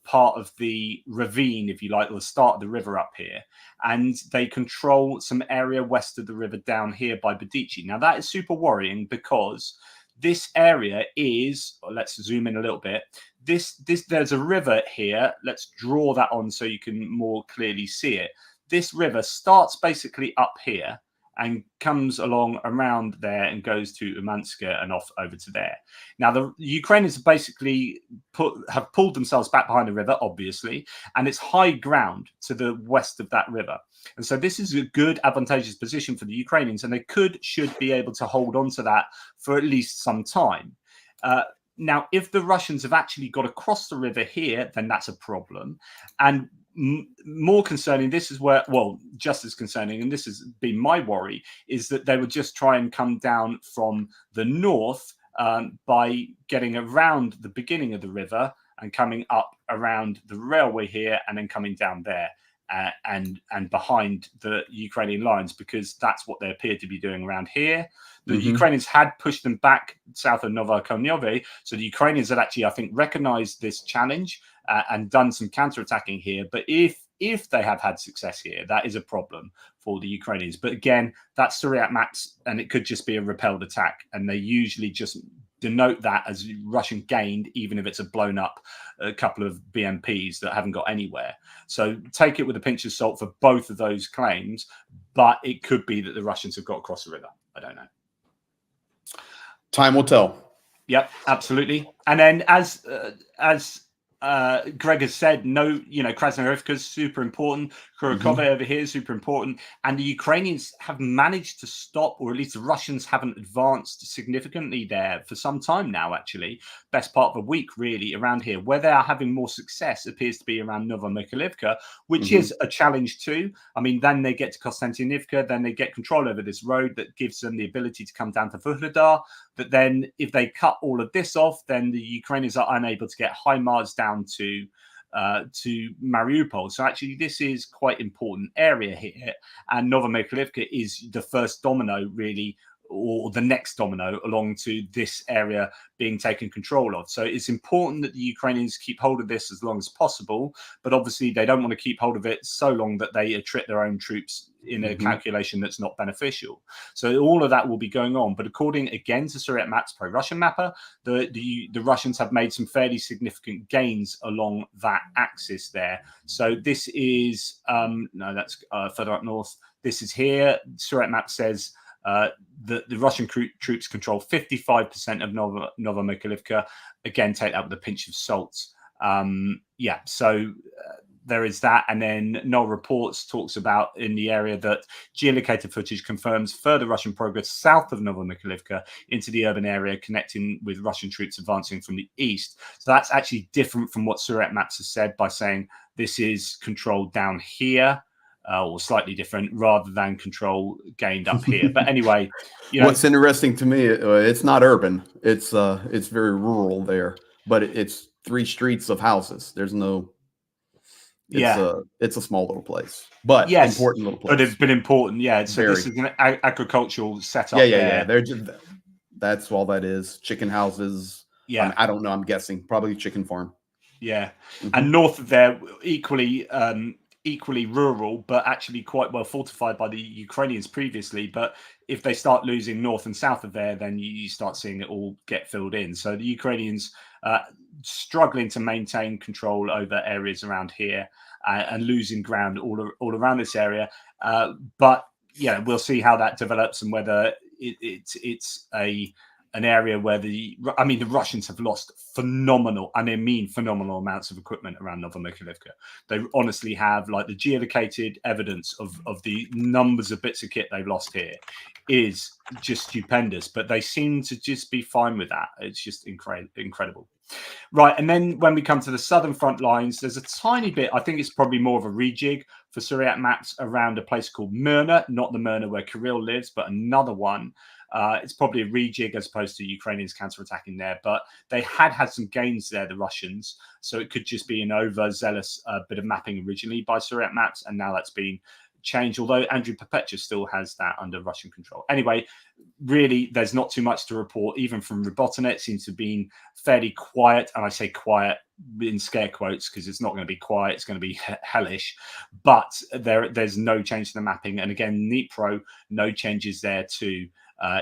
part of the ravine, if you like, or the start of the river up here, and they control some area west of the river down here by Badichi. Now that is super worrying, because this area is, let's zoom in a little bit, there's a river here. Let's draw that on so you can more clearly see it. This river starts basically up here and comes along around there and goes to Umanska and off over to there. Now, the Ukrainians basically have pulled themselves back behind the river, obviously, and it's high ground to the west of that river. And so this is a good, advantageous position for the Ukrainians, and they should be able to hold on to that for at least some time. Now, if the Russians have actually got across the river here, then that's a problem. And more concerning, this is where, well, just as concerning, and this has been my worry, is that they would just try and come down from the north by getting around the beginning of the river and coming up around the railway here and then coming down there. And behind the Ukrainian lines, because that's what they appear to be doing around here. The Ukrainians had pushed them back south of Novokonyovo, so the Ukrainians had actually, I think, recognized this challenge and done some counterattacking here. But if they have had success here, that is a problem for the Ukrainians. But again, that's Suryat maps, and it could just be a repelled attack, and they usually just denote that as Russian gained, even if it's a blown up a couple of BMPs that haven't got anywhere. So take it with a pinch of salt for both of those claims, but it could be that the Russians have got across the river. I don't know. Time will tell. Yep, absolutely. And then as Greg has said, no, Krasnoyarivka is super important. Kurakove over here is super important. And the Ukrainians have managed to stop, or at least the Russians haven't advanced significantly there for some time now, actually. Best part of a week, really, around here. Where they are having more success appears to be around Novomykhailivka, which is a challenge too. I mean, then they get to Konstantinivka, then they get control over this road that gives them the ability to come down to Vuhledar. But then if they cut all of this off, then the Ukrainians are unable to get HIMARS down to Mariupol. So actually, this is quite important area here. And Novomykhailivka is the first domino, really, or the next domino along to this area being taken control of. So it's important that the Ukrainians keep hold of this as long as possible, but obviously they don't want to keep hold of it so long that they attrit their own troops in a calculation that's not beneficial. So all of that will be going on. But according again to Suryat Maps pro-Russian mapper, the Russians have made some fairly significant gains along that axis there. So this is no, that's further up north. This is here. Suryat Map says the Russian troops control 55% of Novomykhailivka. Again, take that with a pinch of salt. Yeah, so there is that. And then Null Reports talks about in the area that geolocated footage confirms further Russian progress south of Novomykhailivka into the urban area, connecting with Russian troops advancing from the east. So that's actually different from what Suryat Maps has said by saying this is controlled down here. Or slightly different, rather than control gained up here. But anyway, what's interesting to me, it's not urban. It's very rural there, but it's 3 streets of houses. There's no. It's a small little place, but important little place. But important, yeah. So this is an agricultural setup. Yeah. They're just that's all that is. Chicken houses. Yeah, I don't know. I'm guessing probably chicken farm. Yeah, and north of there, equally rural, but actually quite well fortified by the Ukrainians previously. But if they start losing north and south of there, then you start seeing it all get filled in. So the Ukrainians struggling to maintain control over areas around here and losing ground all around this area. But yeah, we'll see how that develops and whether it's an area where the Russians have lost phenomenal amounts of equipment around Novomykhailivka. They honestly have, like, the geolocated evidence of the numbers of bits of kit they've lost here is just stupendous, but they seem to just be fine with that. It's just incredible. Right, and then when we come to the southern front lines, there's a tiny bit, I think it's probably more of a rejig for Suryat Maps around a place called Myrna, not the Myrna where Kirill lives, but another one. It's probably a rejig as opposed to Ukrainians counterattacking there, but they had some gains there, the Russians. So it could just be an overzealous bit of mapping originally by Suryat Maps, and now that's been changed, although Andrew Perpetua still has that under Russian control. Anyway, really, there's not too much to report, even from Robotinet. It seems to have been fairly quiet, and I say quiet in scare quotes because it's not going to be quiet, it's going to be hellish, but there's no change to the mapping. And again, Dnipro, no changes there too.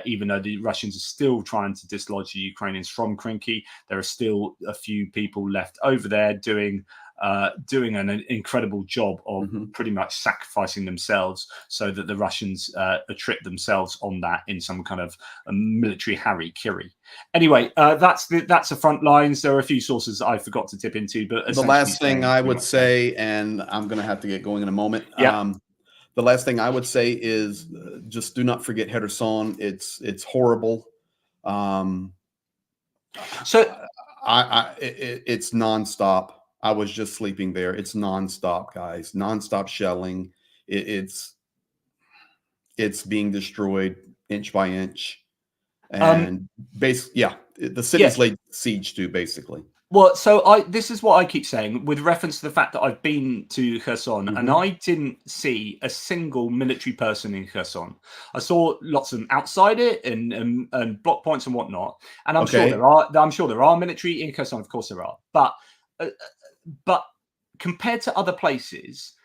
Even though the Russians are still trying to dislodge the Ukrainians from Krinky, there are still a few people left over there doing an incredible job of pretty much sacrificing themselves so that the Russians attrit themselves on that in some kind of a military harry-kiri. Anyway, that's the front lines. There are a few sources that I forgot to tip into, but the last thing I would say, and I'm going to have to get going in a moment. Yeah. The last thing I would say is just do not forget Kherson. It's horrible. So it's nonstop. I was just sleeping there. It's nonstop, guys. Nonstop shelling. It's being destroyed inch by inch, and the city's laid siege to, basically. Well, so this is what I keep saying with reference to the fact that I've been to Kherson, and I didn't see a single military person in Kherson. I saw lots of them outside it and block points and whatnot. And I'm sure there are military in Kherson. Of course there are, but compared to other places,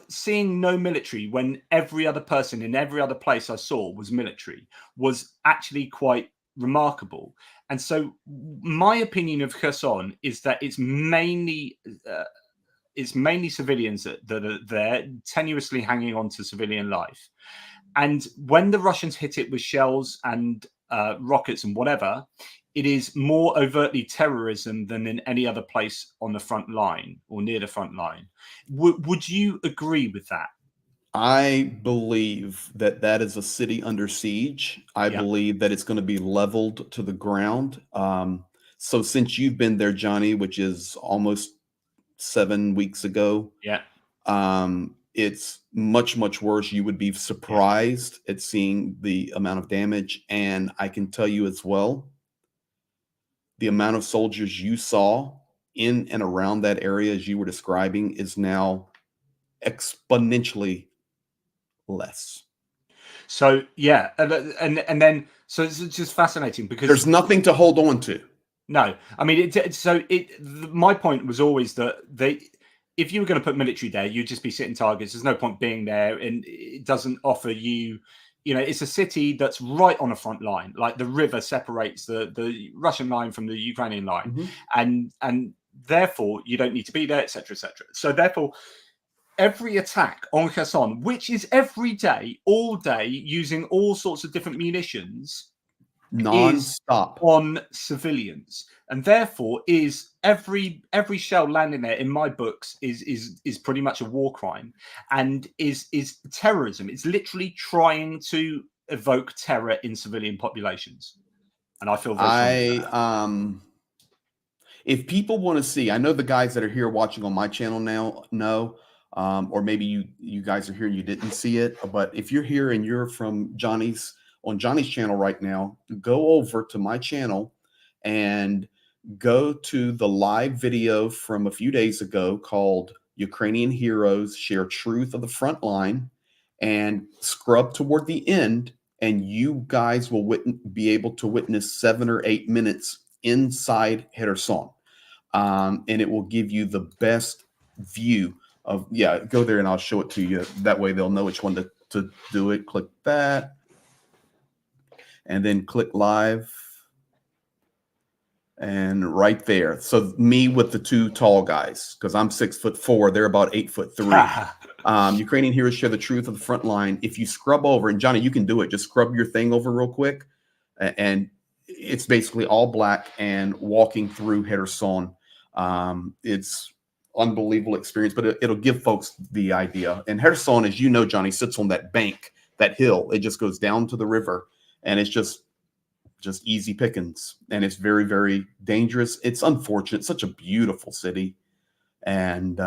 seeing no military when every other person in every other place I saw was military was actually quite remarkable. And so my opinion of Kherson is that it's mainly civilians that are there, tenuously hanging on to civilian life. And when the Russians hit it with shells and rockets and whatever, it is more overtly terrorism than in any other place on the front line or near the front line. Would you agree with that? I believe that is a city under siege. I believe that it's going to be leveled to the ground. So since you've been there, Johnny, which is almost 7 weeks ago, it's much, much worse. You would be surprised at seeing the amount of damage. And I can tell you as well, the amount of soldiers you saw in and around that area, as you were describing, is now exponentially less. So and then so it's just fascinating because there's nothing to hold on to. No, I mean, my point was always that if you were going to put military there, you'd just be sitting targets. There's no point being there, and it doesn't offer you. It's a city that's right on a front line. Like the river separates the Russian line from the Ukrainian line, and therefore you don't need to be there, etc., etc. So therefore, every attack on Kherson, which is every day, all day, using all sorts of different munitions, non-stop on civilians, and therefore is every shell landing there, in my books, is pretty much a war crime, and is terrorism. It's literally trying to evoke terror in civilian populations, and I feel very if people want to see, I know the guys that are here watching on my channel now know, or maybe you guys are here and you didn't see it, but if you're here and you're from on Johnny's channel right now, go over to my channel and go to the live video from a few days ago called Ukrainian Heroes Share Truth of the Front Line, and scrub toward the end, and you guys will be able to witness 7 or 8 minutes inside Kherson. And it will give you the best view of, go there and I'll show it to you. That way they'll know which one to do it. Click that. And then click live, and right there. So me with the two tall guys, because I'm 6'4", they're about 8'3". Ukrainian Heroes Share the Truth of the Front Line. If you scrub over, and Johnny, you can do it. Just scrub your thing over real quick, and it's basically all black and walking through Kherson. It's unbelievable experience, but it'll give folks the idea. And Kherson, as you know, Johnny, sits on that bank, that hill. It just goes down to the river. And it's just easy pickings, and it's very, very dangerous. It's unfortunate. It's such a beautiful city, and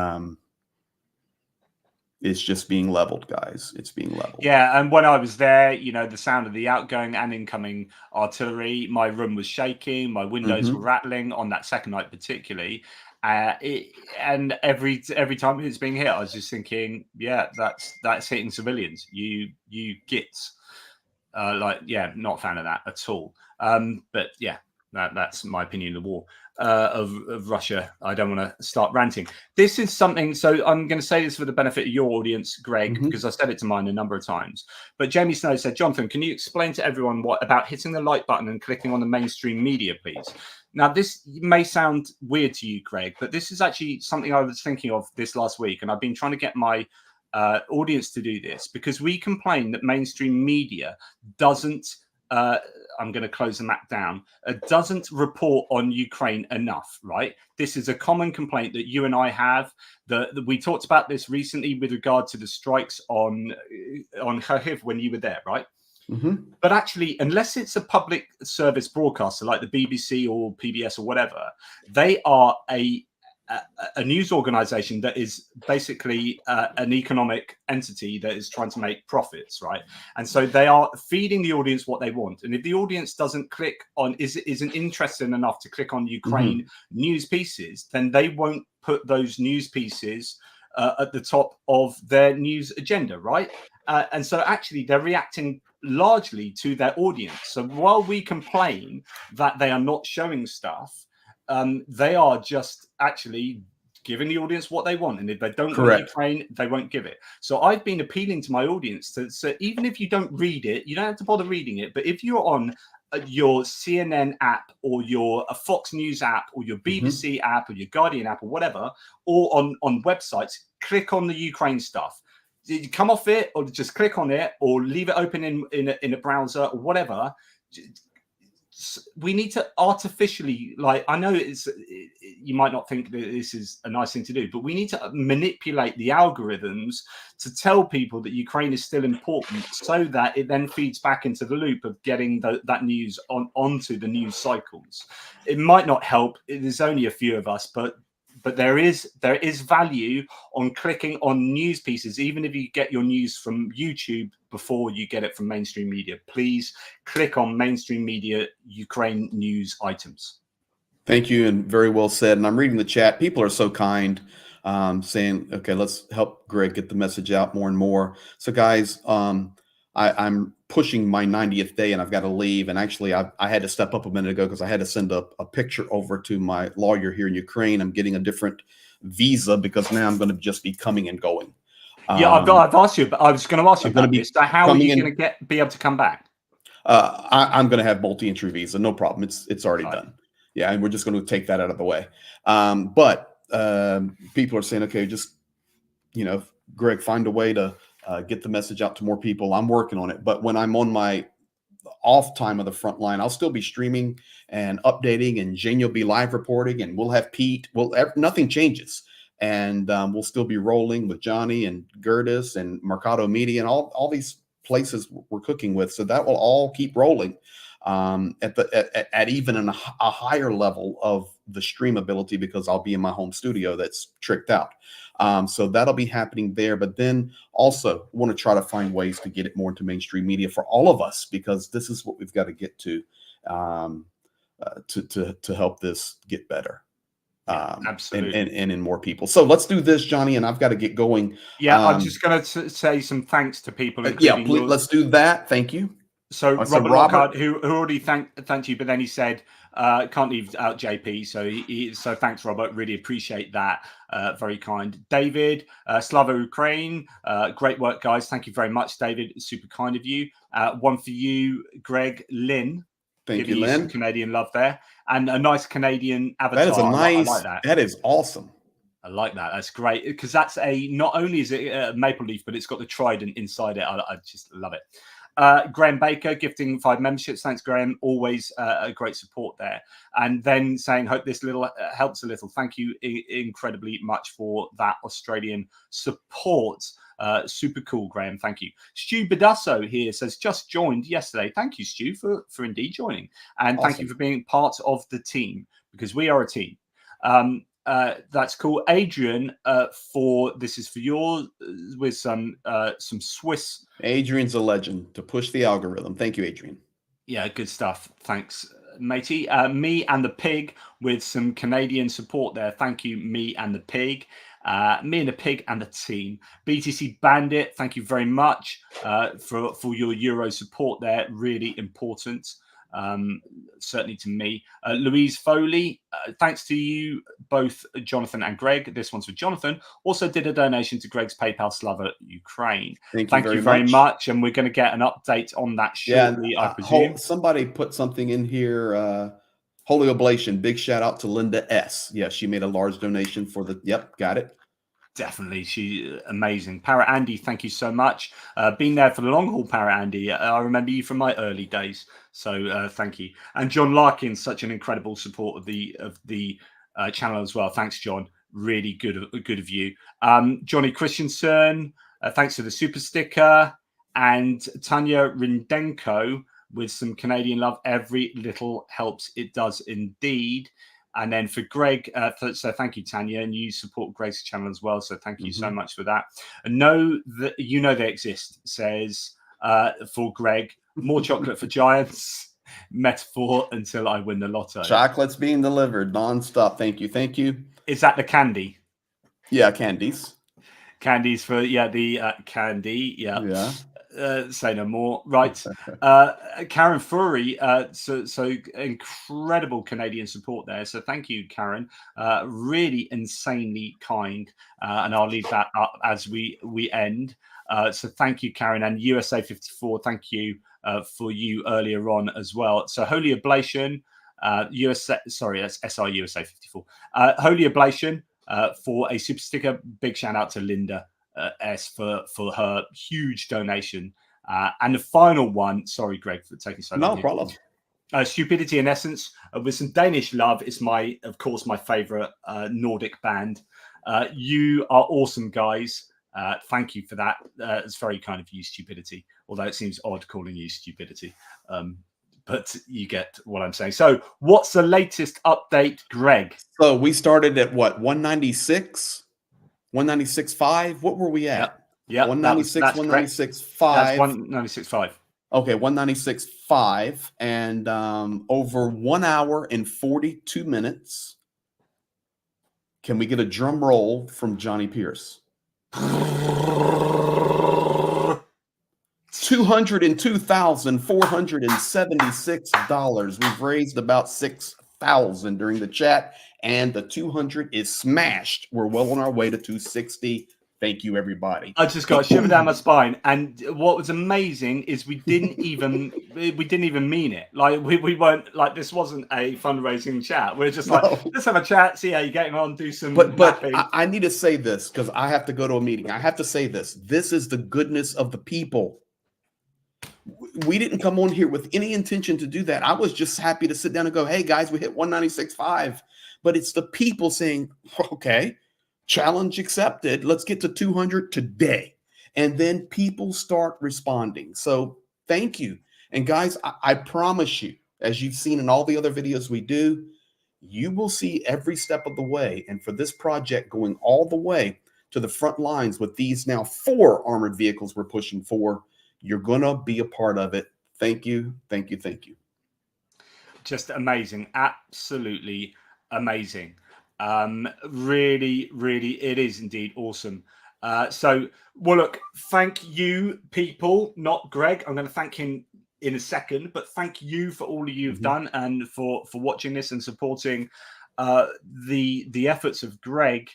it's just being leveled, guys. It's being leveled. Yeah, and when I was there, the sound of the outgoing and incoming artillery, my room was shaking, my windows were rattling on that second night particularly. And every time it's being hit, I was just thinking, that's hitting civilians. You gits. Not a fan of that at all. But that's my opinion of the war of Russia. I don't want to start ranting. This is something. So I'm going to say this for the benefit of your audience, Greg, because I said it to mine a number of times. But Jamie Snow said, Jonathan, can you explain to everyone about hitting the like button and clicking on the mainstream media, please? Now, this may sound weird to you, Greg, but this is actually something I was thinking of this last week, and I've been trying to get my audience to do this, because we complain that mainstream media doesn't I'm going to close the map down, doesn't report on Ukraine enough, right? This is a common complaint that you and I have. We talked about this recently with regard to the strikes on Kharkiv when you were there, right? But actually, unless it's a public service broadcaster like the BBC or PBS or whatever, they are a news organization that is basically an economic entity that is trying to make profits, right? And so they are feeding the audience what they want. And if the audience doesn't click on, isn't interested enough to click on Ukraine news pieces, then they won't put those news pieces at the top of their news agenda, right? And so actually they're reacting largely to their audience. So while we complain that they are not showing stuff, they are just actually giving the audience what they want. And if they don't want Ukraine, they won't give it. So I've been appealing to my audience to say, even if you don't read it, you don't have to bother reading it. But if you're on your CNN app or your Fox News app or your BBC app or your Guardian app or whatever, or on websites, click on the Ukraine stuff. You come off it or just click on it or leave it open in a browser or whatever. We need to artificially, like, I know you might not think that this is a nice thing to do, but we need to manipulate the algorithms to tell people that Ukraine is still important, so that it then feeds back into the loop of getting that news onto the news cycles. It might not help. There's only a few of us, but there is value on clicking on news pieces, even if you get your news from YouTube before you get it from mainstream media. Please click on mainstream media Ukraine news items. Thank you, and very well said. And I'm reading the chat. People are so kind, saying, okay, let's help Greg get the message out more and more. So guys, I'm pushing my 90th day and I've got to leave. And actually, I had to step up a minute ago because I had to send a picture over to my lawyer here in Ukraine. I'm getting a different visa because now I'm going to just be coming and going. Yeah, I've asked you, but I was going to ask you about this. So how are you going to be able to come back? I'm going to have multi-entry visa, no problem. It's already done. Yeah, and we're just going to take that out of the way. But people are saying, okay, just, Greg, find a way to get the message out to more people. I'm working on it. But when I'm on my off time of the front line, I'll still be streaming and updating, and Jane will be live reporting, and we'll have Pete. Nothing changes. And we'll still be rolling with Johnny and Gertis and Mercado Media and all these places we're cooking with. So that will all keep rolling at even a higher level of the stream ability, because I'll be in my home studio that's tricked out. So that'll be happening there. But then also want to try to find ways to get it more into mainstream media for all of us, because this is what we've got to get to help this get better. Absolutely. And in more people. So let's do this, Johnny, and I've got to get going. Yeah, I'm just going to say some thanks to people. Yeah, please, let's do that. Thank you. So Robert Lockhart, who already thanked you, but then he said can't leave out JP. So thanks, Robert. Really appreciate that. Very kind. David, Slava Ukraine, great work, guys. Thank you very much, David. Super kind of you. One for you, Greg Lynn. Thank you, Lynn. Some Canadian love there, and a nice Canadian avatar. That is a nice. I like that. That is awesome. I like that. That's great, because that's not only is it a maple leaf, but it's got the trident inside it. I just love it. Graham Baker gifting 5 memberships. Thanks, Graham. Always a great support there. And then saying, hope this little helps a little. Thank you incredibly much for that Australian support. Super cool, Graham. Thank you. Stu Bedasso here says, just joined yesterday. Thank you, Stu, for indeed joining. And thank you for being part of the team, because we are a team. That's cool. Adrian, this is for yours, with some Swiss. Adrian's a legend to push the algorithm. Thank you, Adrian. Yeah, good stuff. Thanks, matey. Me and the Pig with some Canadian support there. Thank you, Me and the Pig. Me and the Pig and the team. BTC Bandit, thank you very much for your Euro support there. Really important. Certainly to me. Louise Foley, thanks to you both, Jonathan and Greg. This one's for Jonathan. Also did a donation to Greg's PayPal Slava Ukraine. Thank you very much. And we're going to get an update on that shortly, I presume. Somebody put something in here. Holy Oblation. Big shout out to Linda S. Yeah, she made a large donation for the. Yep, got it. Definitely. She's amazing. Para Andy, thank you so much. Been there for the long haul, Para Andy. I remember you from my early days. So thank you. And John Larkin, such an incredible support of the channel as well. Thanks, John. Really good of you. Johnny Christensen, thanks for the super sticker. And Tanya Rindenko with some Canadian love. Every little helps. It does indeed. And then for Greg, so thank you, Tanya, and you support Greg's channel as well. So thank you so much for that. And know that you know they exist. Says for Greg, more chocolate for giants. Metaphor until I win the lotto. Chocolate's being delivered nonstop. Thank you, thank you. Is that the candy? Yeah, candies. Candies for the candy. Yeah. Say no more. Right. Karen Furry, so incredible Canadian support there. So thank you, Karen. Really insanely kind. And I'll leave that up as we end. So thank you, Karen. And USA 54, thank you for you earlier on as well. So Holy Oblation, USA, sorry, that's SR USA 54. Holy Oblation for a super sticker. Big shout out to Linda S for her huge donation. And the final one, sorry, Greg, for taking so long. No problem. Stupidity in Essence with some Danish love. It's of course, my favorite Nordic band. You are awesome, guys. Thank you for that. It's very kind of you, Stupidity, although it seems odd calling you Stupidity. But you get what I'm saying. So what's the latest update, Greg? So we started at what, 196? 196.5? What were we at? Yeah, 196, 196.5. That's 196.5. Okay, 196.5. And over 1 hour and 42 minutes. Can we get a drum roll from Johnny Pearce? $202,476. We've raised about $6,000 during the chat, and the 200 is smashed. We're well on our way to 260. Thank you, everybody. I just got a shiver down my spine, and what was amazing is we didn't even mean it. Like we weren't like, this wasn't a fundraising chat. We're just like, let's have a chat, see how you're getting on, do some. But I need to say this because I have to go to a meeting. I have to say this. This is the goodness of the people. We didn't come on here with any intention to do that. I was just happy to sit down and go, hey guys, we hit 196.5. But it's the people saying, okay, challenge accepted. Let's get to 200 today. And then people start responding. So thank you. And guys, I promise you, as you've seen in all the other videos we do, you will see every step of the way. And for this project going all the way to the front lines with these now 4 armored vehicles we're pushing for, you're going to be a part of it. Thank you. Thank you. Thank you. Just amazing. Absolutely amazing. Really, really, it is indeed awesome. So, well, look, thank you, people, not Greg. I'm going to thank him in a second, but thank you for all you've done and for watching this and supporting the efforts of Greg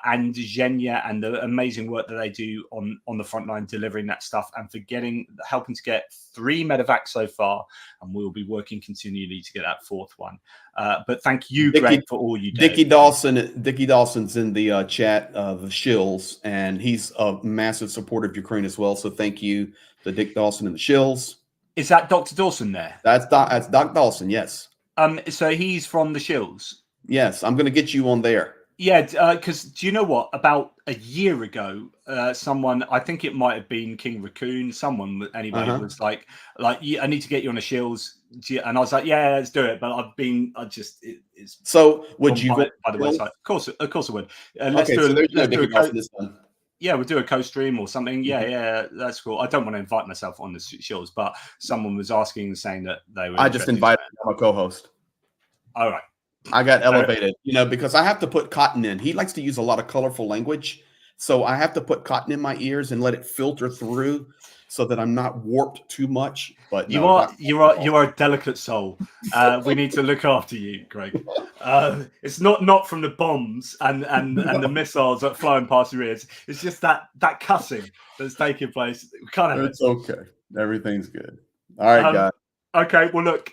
and Zhenya and the amazing work that they do on the front line, delivering that stuff, and for helping to get 3 Medivacs so far, and we'll be working continually to get that 4th one. But thank you, Greg, for all you do. Dickie Dawson's in the chat, the Shills, and he's a massive supporter of Ukraine as well. So thank you to Dick Dawson and the Shills. Is that Dr. Dawson there? That's Doc Dawson, yes. So he's from the Shills. Yes, I'm going to get you on there. Yeah, because do you know what? About a year ago, someone, I think it might have been King Raccoon, someone anyway, was like, I need to get you on the Shills, and I was like, yeah, let's do it. But it's so would you by the website? Of course, I would. Let's do yeah, we'll do a co-stream or something. Yeah, that's cool. I don't want to invite myself on the Shills, but someone was asking and saying that they were. I just invited my co-host. All right. I got elevated, because I have to put Cotton in. He likes to use a lot of colorful language. So I have to put Cotton in my ears and let it filter through so that I'm not warped too much. But you are a delicate soul. We need to look after you, Greg. It's not from the bombs and the missiles that are flying past your ears. It's just that cussing that's taking place. It's okay. Everything's good. All right, guys. Okay, well, look,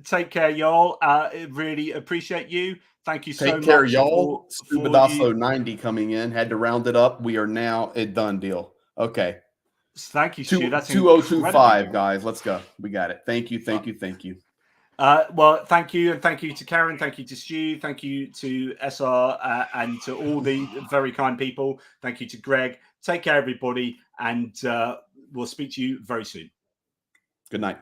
take care, y'all. Really appreciate you. Thank you so much. Take care, y'all. Stupidasso 90 coming in. Had to round it up. We are now a done deal. Okay. Thank you, Stu. That's 2025, guys. Let's go. We got it. Thank you. Well, thank you. And thank you to Karen. Thank you to Stu. Thank you to SR and to all the very kind people. Thank you to Greg. Take care, everybody. And we'll speak to you very soon. Good night.